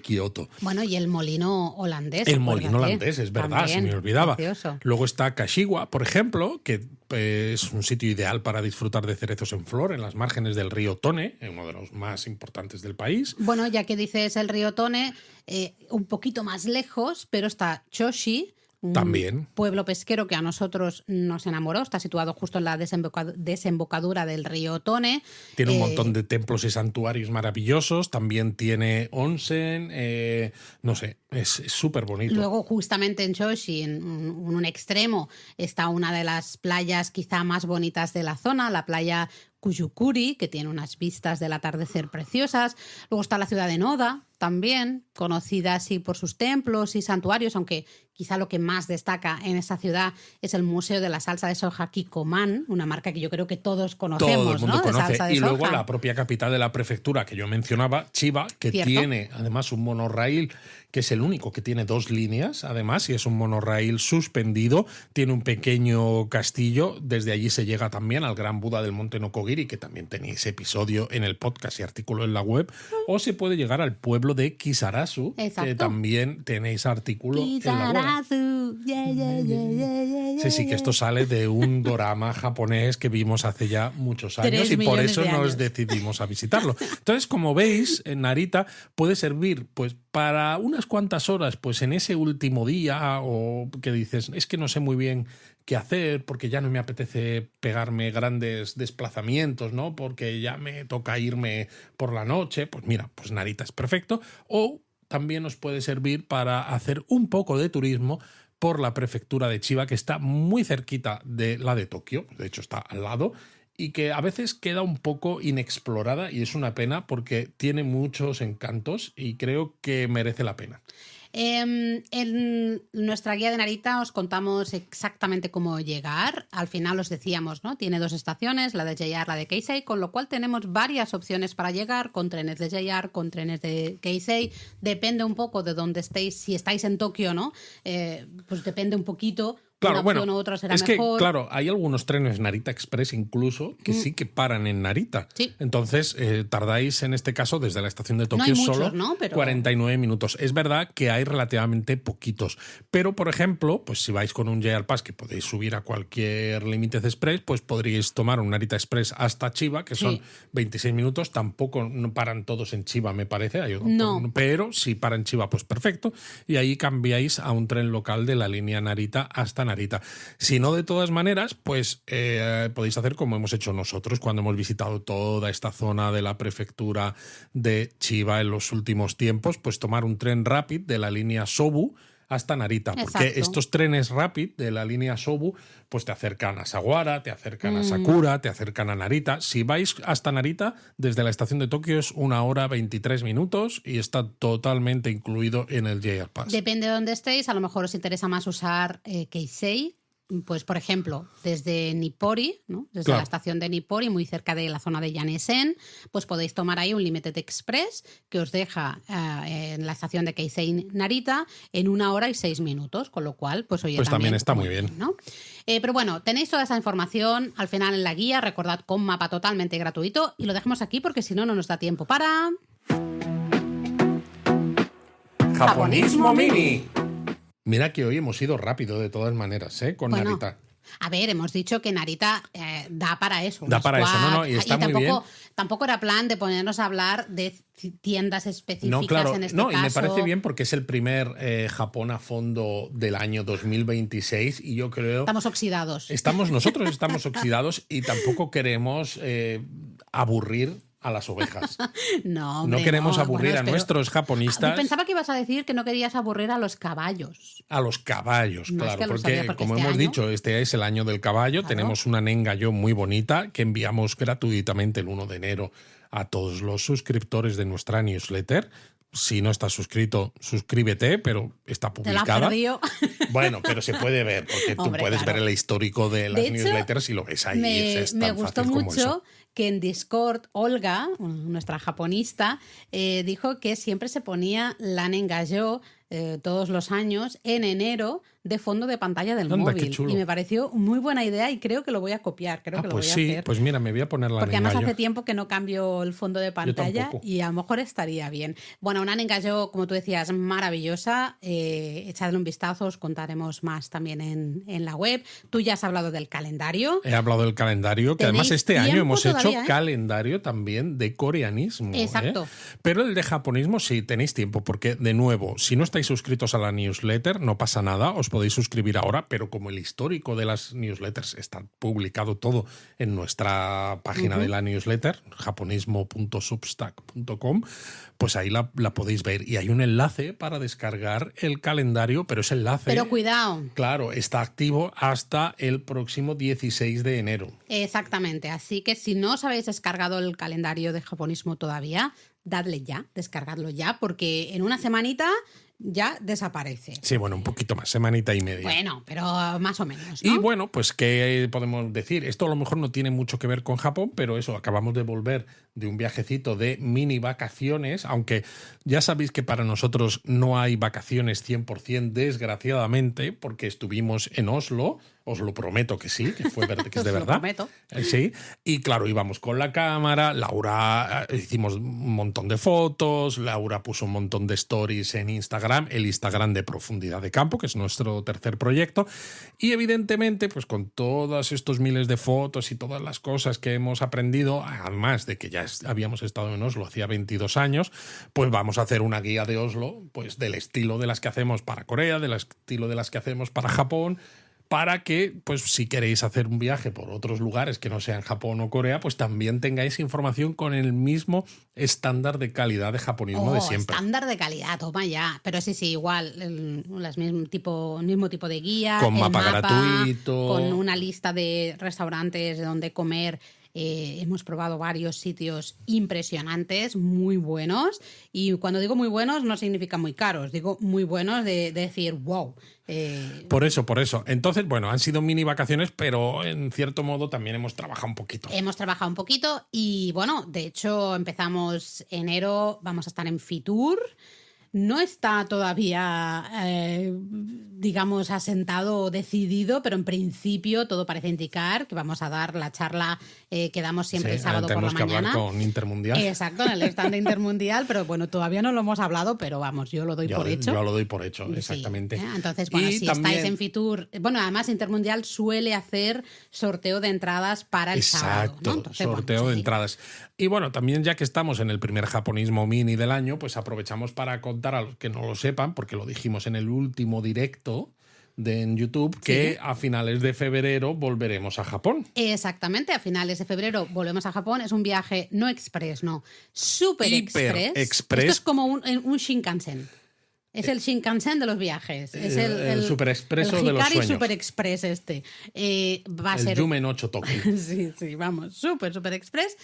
Kioto. Bueno, y el molino holandés. El molino holandés, es verdad, también, se me olvidaba. Precioso. Luego está Kashiwa, por ejemplo, que es un sitio ideal para disfrutar de cerezos en flor en las márgenes del río Tone, uno de los más importantes del país. Bueno, ya que dices el río Tone, un poquito más lejos, pero está Choshi, un pueblo pesquero que a nosotros nos enamoró. Está situado justo en la desembocadura del río Tone. Tiene un montón de templos y santuarios maravillosos. También tiene onsen. No sé, es súper bonito. Luego, justamente en Choshi, en un extremo, está una de las playas quizá más bonitas de la zona, la playa Kuyukuri, que tiene unas vistas del atardecer preciosas. Luego está la ciudad de Noda, también conocida así por sus templos y santuarios, aunque quizá lo que más destaca en esa ciudad es el Museo de la Salsa de Soja Kikkoman, una marca que yo creo que todos conocemos. Todo el mundo ¿no? conoce. De salsa de y soja. Luego la propia capital de la prefectura que yo mencionaba, Chiba, que tiene además un monorraíl que es el único que tiene 2 líneas, además, y es un monorraíl suspendido. Tiene un pequeño castillo. Desde allí se llega también al Gran Buda del Monte Nokogiri, que también tenéis episodio en el podcast y artículo en la web. O se puede llegar al pueblo de Kisarazu, que también tenéis artículo en la web. Sí, que esto sale de un dorama japonés que vimos hace ya muchos años y por eso nos decidimos a visitarlo. Entonces, como veis, en Narita puede servir pues para unas cuantas horas, pues en ese último día, o que dices, es que no sé muy bien qué hacer porque ya no me apetece pegarme grandes desplazamientos, ¿no? Porque ya me toca irme por la noche. Pues mira, pues Narita es perfecto. O también nos puede servir para hacer un poco de turismo por la prefectura de Chiba, que está muy cerquita de la de Tokio, de hecho está al lado, y que a veces queda un poco inexplorada y es una pena porque tiene muchos encantos y creo que merece la pena. En nuestra guía de Narita os contamos exactamente cómo llegar. Al final os decíamos, ¿no? Tiene 2 estaciones, la de JR, la de Keisei, con lo cual tenemos varias opciones para llegar, con trenes de JR, con trenes de Keisei. Depende un poco de dónde estéis, si estáis en Tokio, ¿no? Pues depende un poquito. Claro, una opción u otra será mejor. Que, claro, hay algunos trenes Narita Express incluso que sí que paran en Narita. Sí. Entonces, tardáis en este caso desde la estación de Tokio solo 49 minutos. Es verdad que hay relativamente poquitos. Pero, por ejemplo, pues si vais con un JR Pass que podéis subir a cualquier Limited Express, pues podríais tomar un Narita Express hasta Chiba, que son 26 minutos. Tampoco no paran todos en Chiba, me parece. Pero si paran en Chiba, pues perfecto. Y ahí cambiáis a un tren local de la línea Narita hasta Narita. Si no, de todas maneras, pues podéis hacer como hemos hecho nosotros cuando hemos visitado toda esta zona de la prefectura de Chiba en los últimos tiempos, pues tomar un tren rápido de la línea Sobu hasta Narita, porque estos trenes Rapid de la línea Sobu pues te acercan a Sawara, te acercan a Sakura, te acercan a Narita. Si vais hasta Narita, desde la estación de Tokio es 1 hora 23 minutos y está totalmente incluido en el JR Pass. Depende de dónde estéis, a lo mejor os interesa más usar Keisei, pues por ejemplo, desde Nippori, ¿no? Desde la estación de Nippori, muy cerca de la zona de Yanesen, pues podéis tomar ahí un Limited Express que os deja en la estación de Keisei Narita en 1 hora y 6 minutos, con lo cual, pues oye, también está muy bien, ¿no? Pero bueno, tenéis toda esa información al final en la guía, recordad, con mapa totalmente gratuito, y lo dejamos aquí porque si no, no nos da tiempo para... Japonismo Mini. Mira que hoy hemos ido rápido de todas maneras, con Narita. A ver, hemos dicho que Narita da para eso. Da para eso, no, y está muy bien. Tampoco era plan de ponernos a hablar de tiendas específicas en este caso. Y me parece bien porque es el primer Japón a fondo del año 2026 y yo creo... Estamos oxidados. Nosotros estamos oxidados y tampoco queremos aburrir a las ovejas. No, hombre, no queremos aburrir a nuestros japonistas. Pensaba que ibas a decir que no querías aburrir a los caballos. A los caballos, no, claro, es que porque como hemos dicho, este es el año del caballo. Claro. Tenemos una Nengayo muy bonita que enviamos gratuitamente el 1 de enero a todos los suscriptores de nuestra newsletter. Si no estás suscrito, suscríbete, pero está publicada. Te la has perdido. Bueno, pero se puede ver, porque tú puedes ver el histórico de las newsletters y lo ves ahí. Me gustó mucho que en Discord Olga, nuestra japonista, dijo que siempre se ponía la Nengayo todos los años en enero de fondo de pantalla del móvil. Y me pareció muy buena idea y creo que lo voy a copiar. Creo que lo voy a hacer. Pues mira, me voy a poner la Porque Nengayo. además hace tiempo que no cambio el fondo de pantalla y a lo mejor estaría bien. Bueno, una Nengayo, como tú decías, maravillosa. Echadle un vistazo, os contaremos más también en la web. Tú ya has hablado del calendario. He hablado del calendario, que además este año hemos hecho calendario también de coreanismo. Exacto. Pero el de japonismo sí, tenéis tiempo, porque de nuevo, si no estáis suscritos a la newsletter, no pasa nada, os podéis suscribir ahora, pero como el histórico de las newsletters está publicado todo en nuestra página de la newsletter, japonismo.substack.com, pues ahí la podéis ver. Y hay un enlace para descargar el calendario, pero ese enlace... Pero cuidado. Claro, está activo hasta el próximo 16 de enero. Exactamente, así que si no os habéis descargado el calendario de japonismo todavía, dadle ya, descargadlo ya, porque en una semanita ya desaparece. Sí, bueno, un poquito más, semanita y media. Bueno, pero más o menos, ¿no? Y bueno, pues ¿qué podemos decir? Esto a lo mejor no tiene mucho que ver con Japón, pero eso, acabamos de volver de un viajecito de mini vacaciones, aunque ya sabéis que para nosotros no hay vacaciones 100%, desgraciadamente, porque estuvimos en Oslo. Os lo prometo que sí, que que es de verdad. Lo prometo. Sí, y claro, íbamos con la cámara, Laura, hicimos un montón de fotos, Laura puso un montón de stories en Instagram, el Instagram de Profundidad de Campo, que es nuestro tercer proyecto, y evidentemente, pues con todos estos miles de fotos y todas las cosas que hemos aprendido, además de que ya habíamos estado en Oslo hacía 22 años, pues vamos a hacer una guía de Oslo, pues del estilo de las que hacemos para Corea, del estilo de las que hacemos para Japón, para que, pues si queréis hacer un viaje por otros lugares que no sean Japón o Corea, pues también tengáis información con el mismo estándar de calidad de japonismo de siempre. Estándar de calidad, toma ya. Pero sí, igual, el mismo tipo de guía. Con mapa gratuito. Con una lista de restaurantes de donde comer. Hemos probado varios sitios impresionantes, muy buenos. Y cuando digo muy buenos no significa muy caros, digo muy buenos de decir wow. Por eso. Entonces, bueno, han sido mini vacaciones, pero en cierto modo también hemos trabajado un poquito. Hemos trabajado un poquito y bueno, de hecho empezamos enero, vamos a estar en Fitur. No está todavía, digamos, asentado o decidido, pero en principio todo parece indicar que vamos a dar la charla que damos siempre el sábado por la mañana. Tenemos que hablar con Intermundial. Exacto, en el stand de Intermundial, pero bueno, todavía no lo hemos hablado, pero vamos, yo lo doy por hecho. Yo lo doy por hecho, exactamente. Sí, entonces, bueno, si estáis en Fitur... Bueno, además Intermundial suele hacer sorteo de entradas para el sábado, ¿no? Entonces, sorteo de entradas. Y bueno, también ya que estamos en el primer japonismo mini del año, pues aprovechamos para contar a los que no lo sepan, porque lo dijimos en el último directo en YouTube, que a finales de febrero volveremos a Japón. Exactamente, a finales de febrero volvemos a Japón. Es un viaje no express, no, super express. Esto es como un Shinkansen. Es el Shinkansen de los viajes. Es el super expreso de los sueños. El super express este. Va a ser Yumen 8 Tokio. sí, vamos, super express.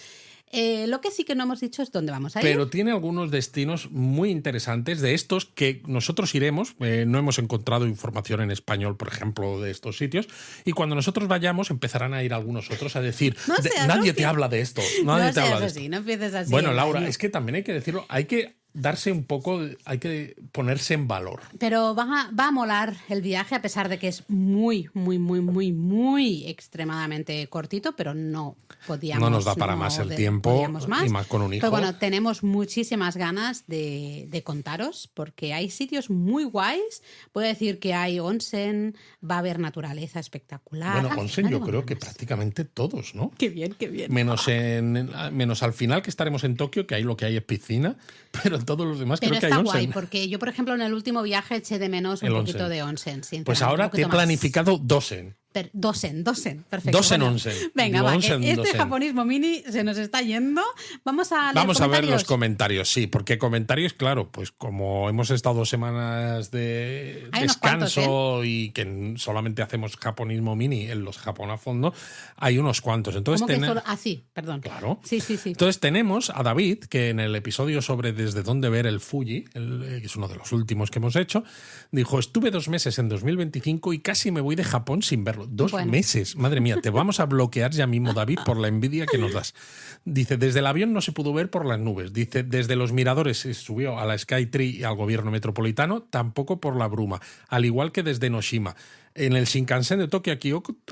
Lo que sí que no hemos dicho es dónde vamos a ir. Pero tiene algunos destinos muy interesantes de estos que nosotros iremos. No hemos encontrado información en español, por ejemplo, de estos sitios. Y cuando nosotros vayamos, empezarán a ir algunos otros a decir, nadie te habla de esto. Nadie te habla de esto. No empieces así. Bueno, Laura, es que también hay que decirlo, hay que darse un poco, hay que ponerse en valor. Pero va a molar el viaje, a pesar de que es muy, muy, muy, muy, muy extremadamente cortito, pero no podíamos. No nos da para más el tiempo, más. Y más con un hijo. Pero bueno, tenemos muchísimas ganas de contaros, porque hay sitios muy guays. Puedo decir que hay onsen, va a haber naturaleza espectacular. Bueno, onsen yo creo que prácticamente todos, ¿no? Qué bien, qué bien. Menos al final, que estaremos en Tokio, que ahí lo que hay es piscina, pero todos los demás creo que hay onsen. Pero está guay, porque yo, por ejemplo, en el último viaje eché de menos un poquito de onsen. Pues ahora te he planificado dosen. Dosen, perfecto. Dosen onsen. Venga, va, que japonismo mini se nos está yendo. Vamos a ver los comentarios, sí, porque comentarios, claro, pues como hemos estado 2 semanas de descanso y que solamente hacemos japonismo mini en los Japón a fondo, hay unos cuantos. Entonces sí, perdón. Claro. Sí. Entonces tenemos a David, que en el episodio sobre desde dónde ver el Fuji, que es uno de los últimos que hemos hecho, dijo, estuve 2 meses en 2025 y casi me voy de Japón sin verlo. 2 meses, madre mía, te vamos a bloquear ya mismo, David, por la envidia que nos das. Dice, desde el avión no se pudo ver por las nubes. Dice, desde los miradores se subió a la Skytree y al gobierno metropolitano, tampoco por la bruma, al igual que desde Noshima. En el Shinkansen de Tokio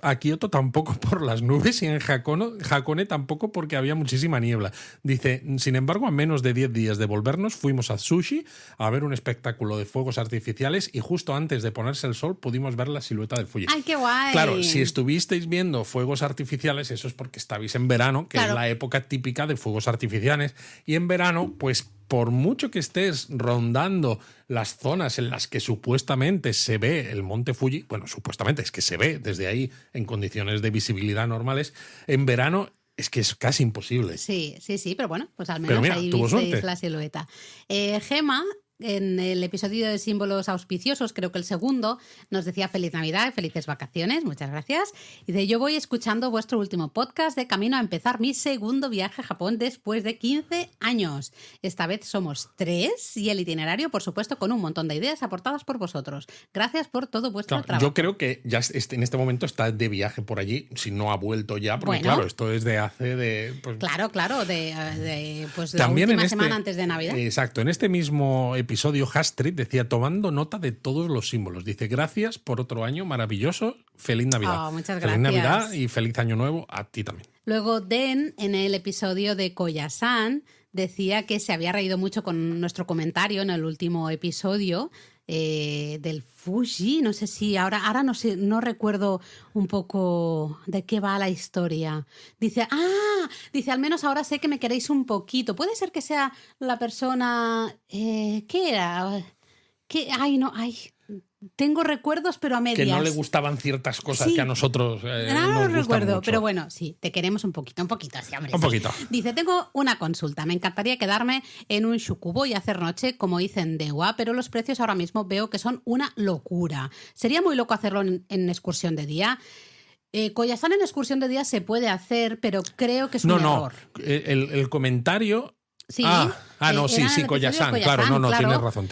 a Kioto tampoco por las nubes y en Hakone tampoco porque había muchísima niebla. Dice, sin embargo, a menos de 10 días de volvernos fuimos a Tsushi a ver un espectáculo de fuegos artificiales y justo antes de ponerse el sol pudimos ver la silueta del Fuji. ¡Ay, qué guay! Claro, si estuvisteis viendo fuegos artificiales, eso es porque estabais en verano, que es la época típica de fuegos artificiales. Y en verano, pues por mucho que estés rondando las zonas en las que supuestamente se ve el monte Fuji, bueno, supuestamente es que se ve desde ahí en condiciones de visibilidad normales, en verano es que es casi imposible. Sí, pero bueno, pues al menos ahí visteis la silueta. Gema, en el episodio de símbolos auspiciosos, creo que el segundo, nos decía feliz Navidad y felices vacaciones, muchas gracias. Y de yo voy escuchando vuestro último podcast de camino a empezar mi segundo viaje a Japón después de 15 años. Esta vez somos 3 y el itinerario, por supuesto, con un montón de ideas aportadas por vosotros. Gracias por todo vuestro trabajo. Yo creo que ya en este momento está de viaje por allí, si no ha vuelto ya, porque claro, esto es de hace pues, claro, pues la última semana antes de Navidad. Exacto, en este mismo episodio Hastrid decía, tomando nota de todos los símbolos. Dice, gracias por otro año maravilloso. Feliz Navidad. Muchas gracias. Feliz Navidad y feliz Año Nuevo a ti también. Luego Den, en el episodio de Koyasan, decía que se había reído mucho con nuestro comentario en el último episodio del Fuji. No sé si ahora no sé, no recuerdo un poco de qué va la historia. Dice, al menos ahora sé que me queréis un poquito. Puede ser que sea la persona, ¿qué era? Tengo recuerdos, pero a medias. Que no le gustaban ciertas cosas que a nosotros no nos recuerdo, mucho. Pero bueno, sí, te queremos un poquito así, hombre. Un poquito. Dice, tengo una consulta. Me encantaría quedarme en un shukubo y hacer noche, como hice en Dewa, pero los precios ahora mismo veo que son una locura. ¿Sería muy loco hacerlo en excursión de día? Koyasan en excursión de día se puede hacer, pero creo que es un error. El comentario... Sí, sí, Koyasan, claro, tienes razón.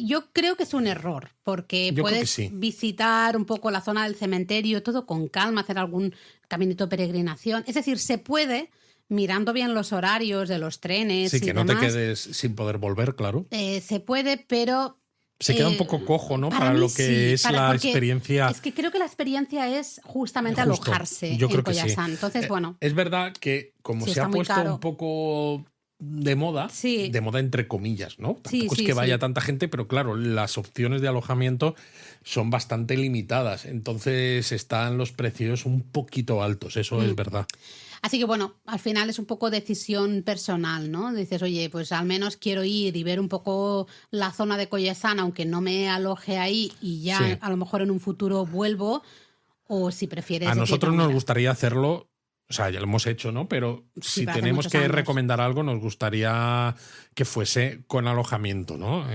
Yo creo que es un error, porque puedes visitar un poco la zona del cementerio, todo con calma, hacer algún caminito de peregrinación. Es decir, se puede, mirando bien los horarios de los trenes. Sí, que no demás, te quedes sin poder volver, claro. Se puede, pero... Se queda un poco cojo, ¿no? Para lo que es la experiencia. Es que creo que la experiencia es justamente alojarse en Koyasan. Entonces, bueno. Es verdad que como se ha puesto un poco de moda entre comillas, ¿no? Tampoco es que vaya tanta gente, pero claro, las opciones de alojamiento son bastante limitadas. Entonces están los precios un poquito altos, eso es verdad. Así que bueno, al final es un poco decisión personal, ¿no? Dices, oye, pues al menos quiero ir y ver un poco la zona de Koyasan, aunque no me aloje ahí y ya a lo mejor en un futuro vuelvo, o si prefieres... A nosotros nos gustaría hacerlo O sea, ya lo hemos hecho, ¿no? Pero Sí, si pero hace tenemos muchos que años. recomendar algo, nos gustaría que fuese con alojamiento, ¿no?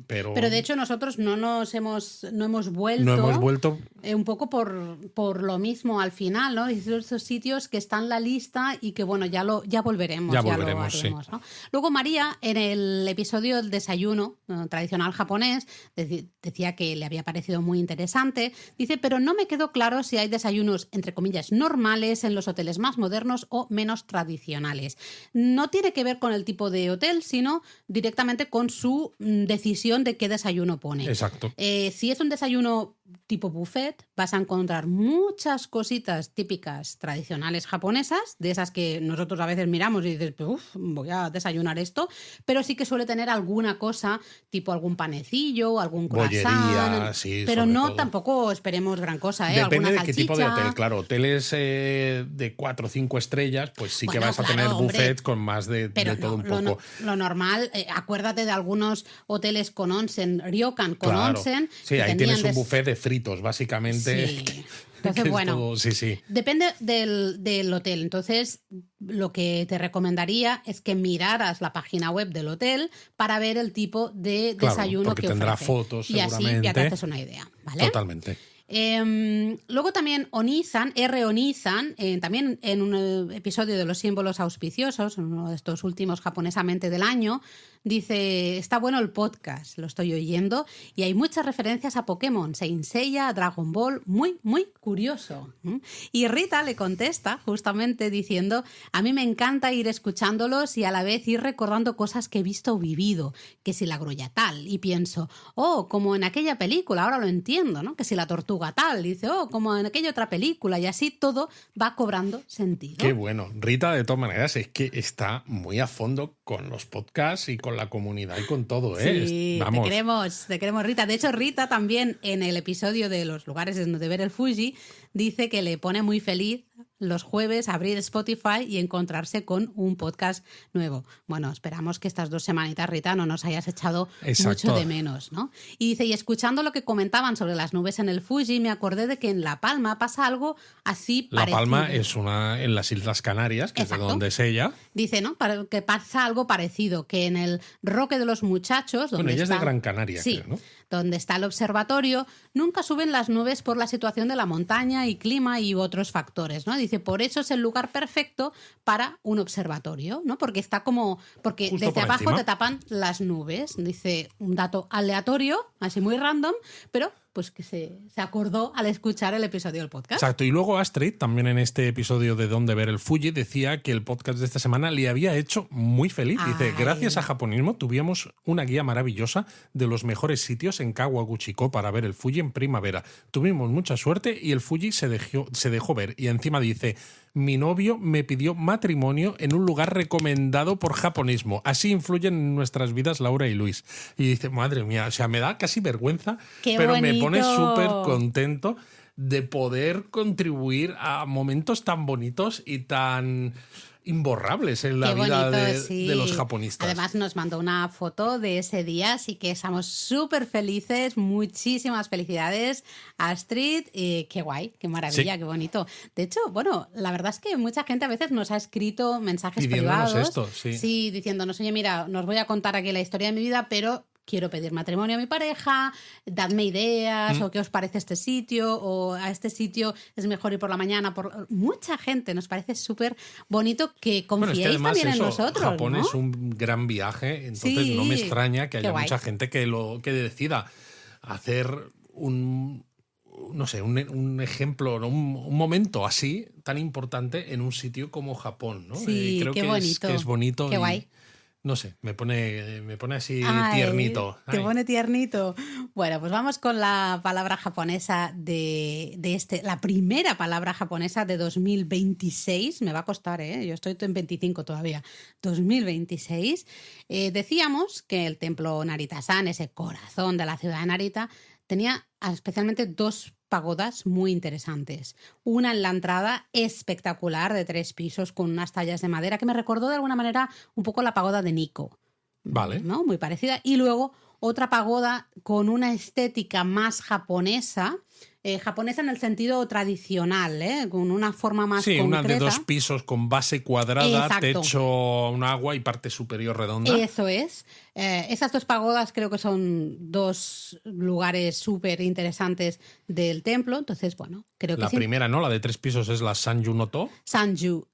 Pero de hecho nosotros no hemos vuelto. No hemos vuelto. Un poco por lo mismo al final, ¿no? Esos sitios que están en la lista y que, bueno, ya volveremos. Ya lo volveremos, haremos, sí. ¿no? Luego María, en el episodio del desayuno tradicional japonés, decía que le había parecido muy interesante. Dice, pero no me quedó claro si hay desayunos, entre comillas, normales en los hoteles más modernos o menos tradicionales. No tiene que ver con el tipo de hotel, sino directamente con su decisión de qué desayuno pone. Exacto. Si es un desayuno tipo buffet, vas a encontrar muchas cositas típicas tradicionales japonesas, de esas que nosotros a veces miramos y dices, voy a desayunar esto, pero sí que suele tener alguna cosa, tipo algún panecillo, algún croissant, bollería, sí, pero sobre no todo. Tampoco esperemos gran cosa, Depende alguna de qué tipo de salchicha. hotel. Claro, hoteles de 4 o 5 estrellas, pues sí que Bueno, vas a claro, tener hombre, buffets con más de todo un poco. Lo normal, acuérdate de algunos hoteles con onsen, ryokan con Claro. onsen. Sí, ahí tienes un buffet de fritos, básicamente. Sí. Entonces, bueno, todo, sí. Depende del hotel. Entonces, lo que te recomendaría es que miraras la página web del hotel para ver el tipo de desayuno porque que tendrá ofrece. fotos, y seguramente. así ya te haces una idea, ¿vale? Totalmente. Luego también Onizan, también en un episodio de los símbolos auspiciosos, uno de estos últimos japonesamente del año, dice, está bueno el podcast, lo estoy oyendo, y hay muchas referencias a Pokémon, Saint Seiya, a Dragon Ball, muy, muy curioso. Y Rita le contesta justamente diciendo, a mí me encanta ir escuchándolos y a la vez ir recordando cosas que he visto o vivido, que si la grulla tal, y pienso, como en aquella película, ahora lo entiendo, ¿no? Que si la tortuga tal, dice, como en aquella otra película, y así todo va cobrando sentido. Qué bueno. Rita, de todas maneras, es que está muy a fondo con los podcasts y con la comunidad y con todo, ¿eh? Sí, Vamos. te queremos, Rita. De hecho, Rita también en el episodio de los lugares donde ver el Fuji dice que le pone muy feliz los jueves abrir Spotify y encontrarse con un podcast nuevo. Bueno, esperamos que estas 2 semanitas, Rita, no nos hayas echado mucho de menos, ¿no? Y dice, y escuchando lo que comentaban sobre las nubes en el Fuji, me acordé de que en La Palma pasa algo así parecido. La Palma es una en las Islas Canarias, que Exacto. es de donde es ella. Dice, ¿no? Que pasa algo parecido, que en el Roque de los Muchachos, donde ella está, es de Gran Canaria, sí, creo, ¿no? Donde está el observatorio, nunca suben las nubes por la situación de la montaña y clima y otros factores, ¿no? Dice, por eso es el lugar perfecto para un observatorio, ¿no? Porque Justo desde abajo encima te tapan las nubes. Dice, un dato aleatorio, así muy random, pero pues que se acordó al escuchar el episodio del podcast. Exacto. Y luego Astrid, también en este episodio de Dónde ver el Fuji, decía que el podcast de esta semana le había hecho muy feliz. Dice, gracias a Japonismo tuvimos una guía maravillosa de los mejores sitios en Kawaguchiko para ver el Fuji en primavera. Tuvimos mucha suerte y el Fuji se dejó ver. Y encima dice, mi novio me pidió matrimonio en un lugar recomendado por Japonismo. Así influyen en nuestras vidas Laura y Luis. Y dice, madre mía, o sea, me da casi vergüenza, pero bonito. me pone súper contento de poder contribuir a momentos tan bonitos y tan imborrables en la vida de los japonistas. Además nos mandó una foto de ese día, así que estamos súper felices, muchísimas felicidades Astrid, qué guay, qué maravilla, sí. Qué bonito. De hecho, bueno, la verdad es que mucha gente a veces nos ha escrito mensajes privados, esto, sí, diciéndonos, oye, mira, nos voy a contar aquí la historia de mi vida, pero quiero pedir matrimonio a mi pareja, dadme ideas, o qué os parece este sitio, o a este sitio es mejor ir por la mañana. Mucha gente, nos parece súper bonito que confiéis también en nosotros. Japón, ¿no? Es un gran viaje, entonces no me extraña que haya mucha gente que decida hacer un ejemplo, un momento así tan importante en un sitio como Japón, ¿no? Sí, creo qué que bonito. Es bonito. Qué guay. No sé, me pone así tiernito. Te pone tiernito. Bueno, pues vamos con la palabra japonesa la primera palabra japonesa de 2026. Me va a costar, yo estoy en 25 todavía. 2026. Decíamos que el templo Narita-san, ese corazón de la ciudad de Narita, tenía especialmente 2 pagodas muy interesantes. Una en la entrada espectacular de 3 pisos con unas tallas de madera que me recordó de alguna manera un poco la pagoda de Nikko. Vale. ¿No? Muy parecida. Y luego otra pagoda con una estética más japonesa, japonesa en el sentido tradicional, con una forma más concreta. Una de 2 pisos con base cuadrada, Exacto. Techo, un agua y parte superior redonda. Eso es. Esas 2 pagodas creo que son 2 lugares súper interesantes del templo. Entonces, bueno, creo que La primera, ¿no? La de 3 pisos es la Sanju no To. Sanju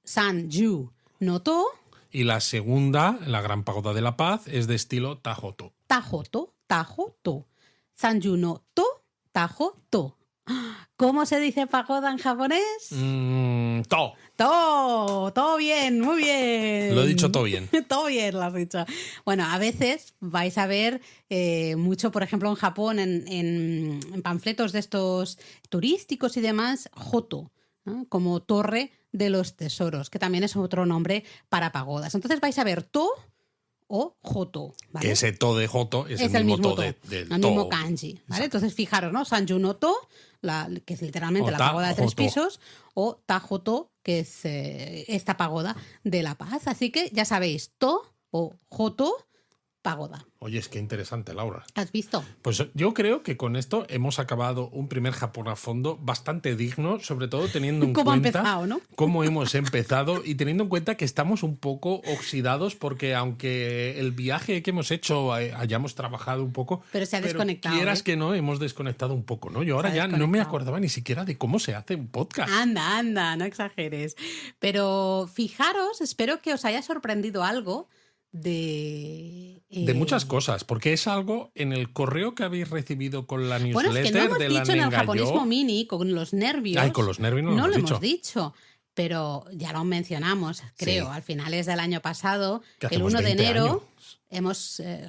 no To. Y la segunda, la Gran Pagoda de la Paz, es de estilo Tahoto. Tahoto. Sanju no To, Tahoto. ¿Cómo se dice pagoda en japonés? To. Todo bien, muy bien. Lo he dicho todo bien. Todo bien lo has dicho. Bueno, a veces vais a ver mucho, por ejemplo, en Japón, en panfletos de estos turísticos y demás, Joto, ¿no? Como Torre de los Tesoros, que también es otro nombre para pagodas. Entonces vais a ver To o Joto, ¿vale? Que ese To de Joto es el mismo To del el To. mismo kanji, ¿vale? Entonces fijaros, ¿no? Sanju no To, que es literalmente la pagoda de 3 pisos, o Tahoto, que es esta pagoda de la paz. Así que ya sabéis, To o Joto, pagoda. Oye, es que interesante, Laura. ¿Has visto? Pues yo creo que con esto hemos acabado un primer Japón a fondo bastante digno, sobre todo teniendo en ¿Cómo cuenta ha empezado, no? cómo hemos empezado y teniendo en cuenta que estamos un poco oxidados porque aunque el viaje que hemos hecho hayamos trabajado un poco, pero se ha desconectado. Quieras que no, hemos desconectado un poco, ¿no? Yo ahora ya no me acordaba ni siquiera de cómo se hace un podcast. Anda, no exageres. Pero fijaros, espero que os haya sorprendido algo de muchas cosas, porque es algo en el correo que habéis recibido con la newsletter bueno, es que no hemos de la dicho en el Nengayo. Japonismo Mini, con los nervios. Ay, con los nervios no lo hemos hemos dicho. Pero ya lo mencionamos, creo, al finales del año pasado, el 1 de enero,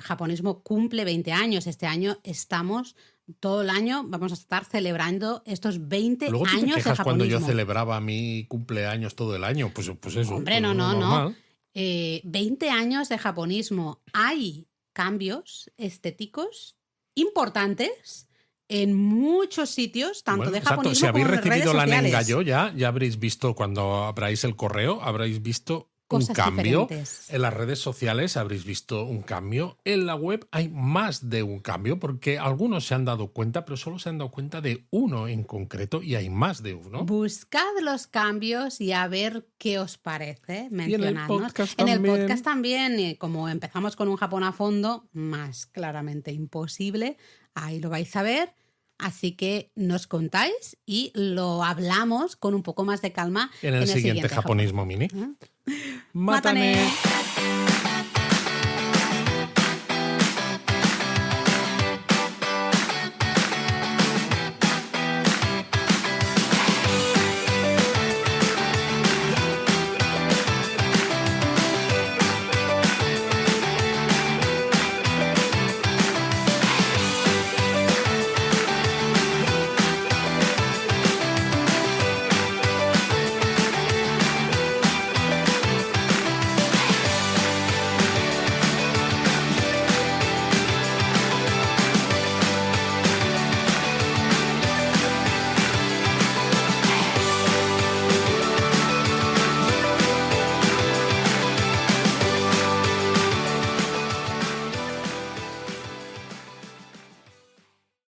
Japonismo cumple 20 años. Este año estamos, todo el año, vamos a estar celebrando estos 20 Luego tú te años de quejas japonismo. cuando yo celebraba mi cumpleaños todo el año, pues eso. Hombre, pues no. 20 años de japonismo. Hay cambios estéticos importantes en muchos sitios, tanto de japonismo si habéis como de redes recibido la sociales. Nengayo ya habréis visto, cuando abráis el correo, habréis visto Cosas un cambio. diferentes. En las redes sociales habréis visto un cambio. En la web hay más de un cambio, porque algunos se han dado cuenta, pero solo se han dado cuenta de uno en concreto y hay más de uno. Buscad los cambios y a ver qué os parece. Mencionadnos. En el podcast también, como empezamos con un Japón a fondo, más claramente imposible. Ahí lo vais a ver. Así que nos contáis y lo hablamos con un poco más de calma en el siguiente Japonismo Mini. ¡Mátane!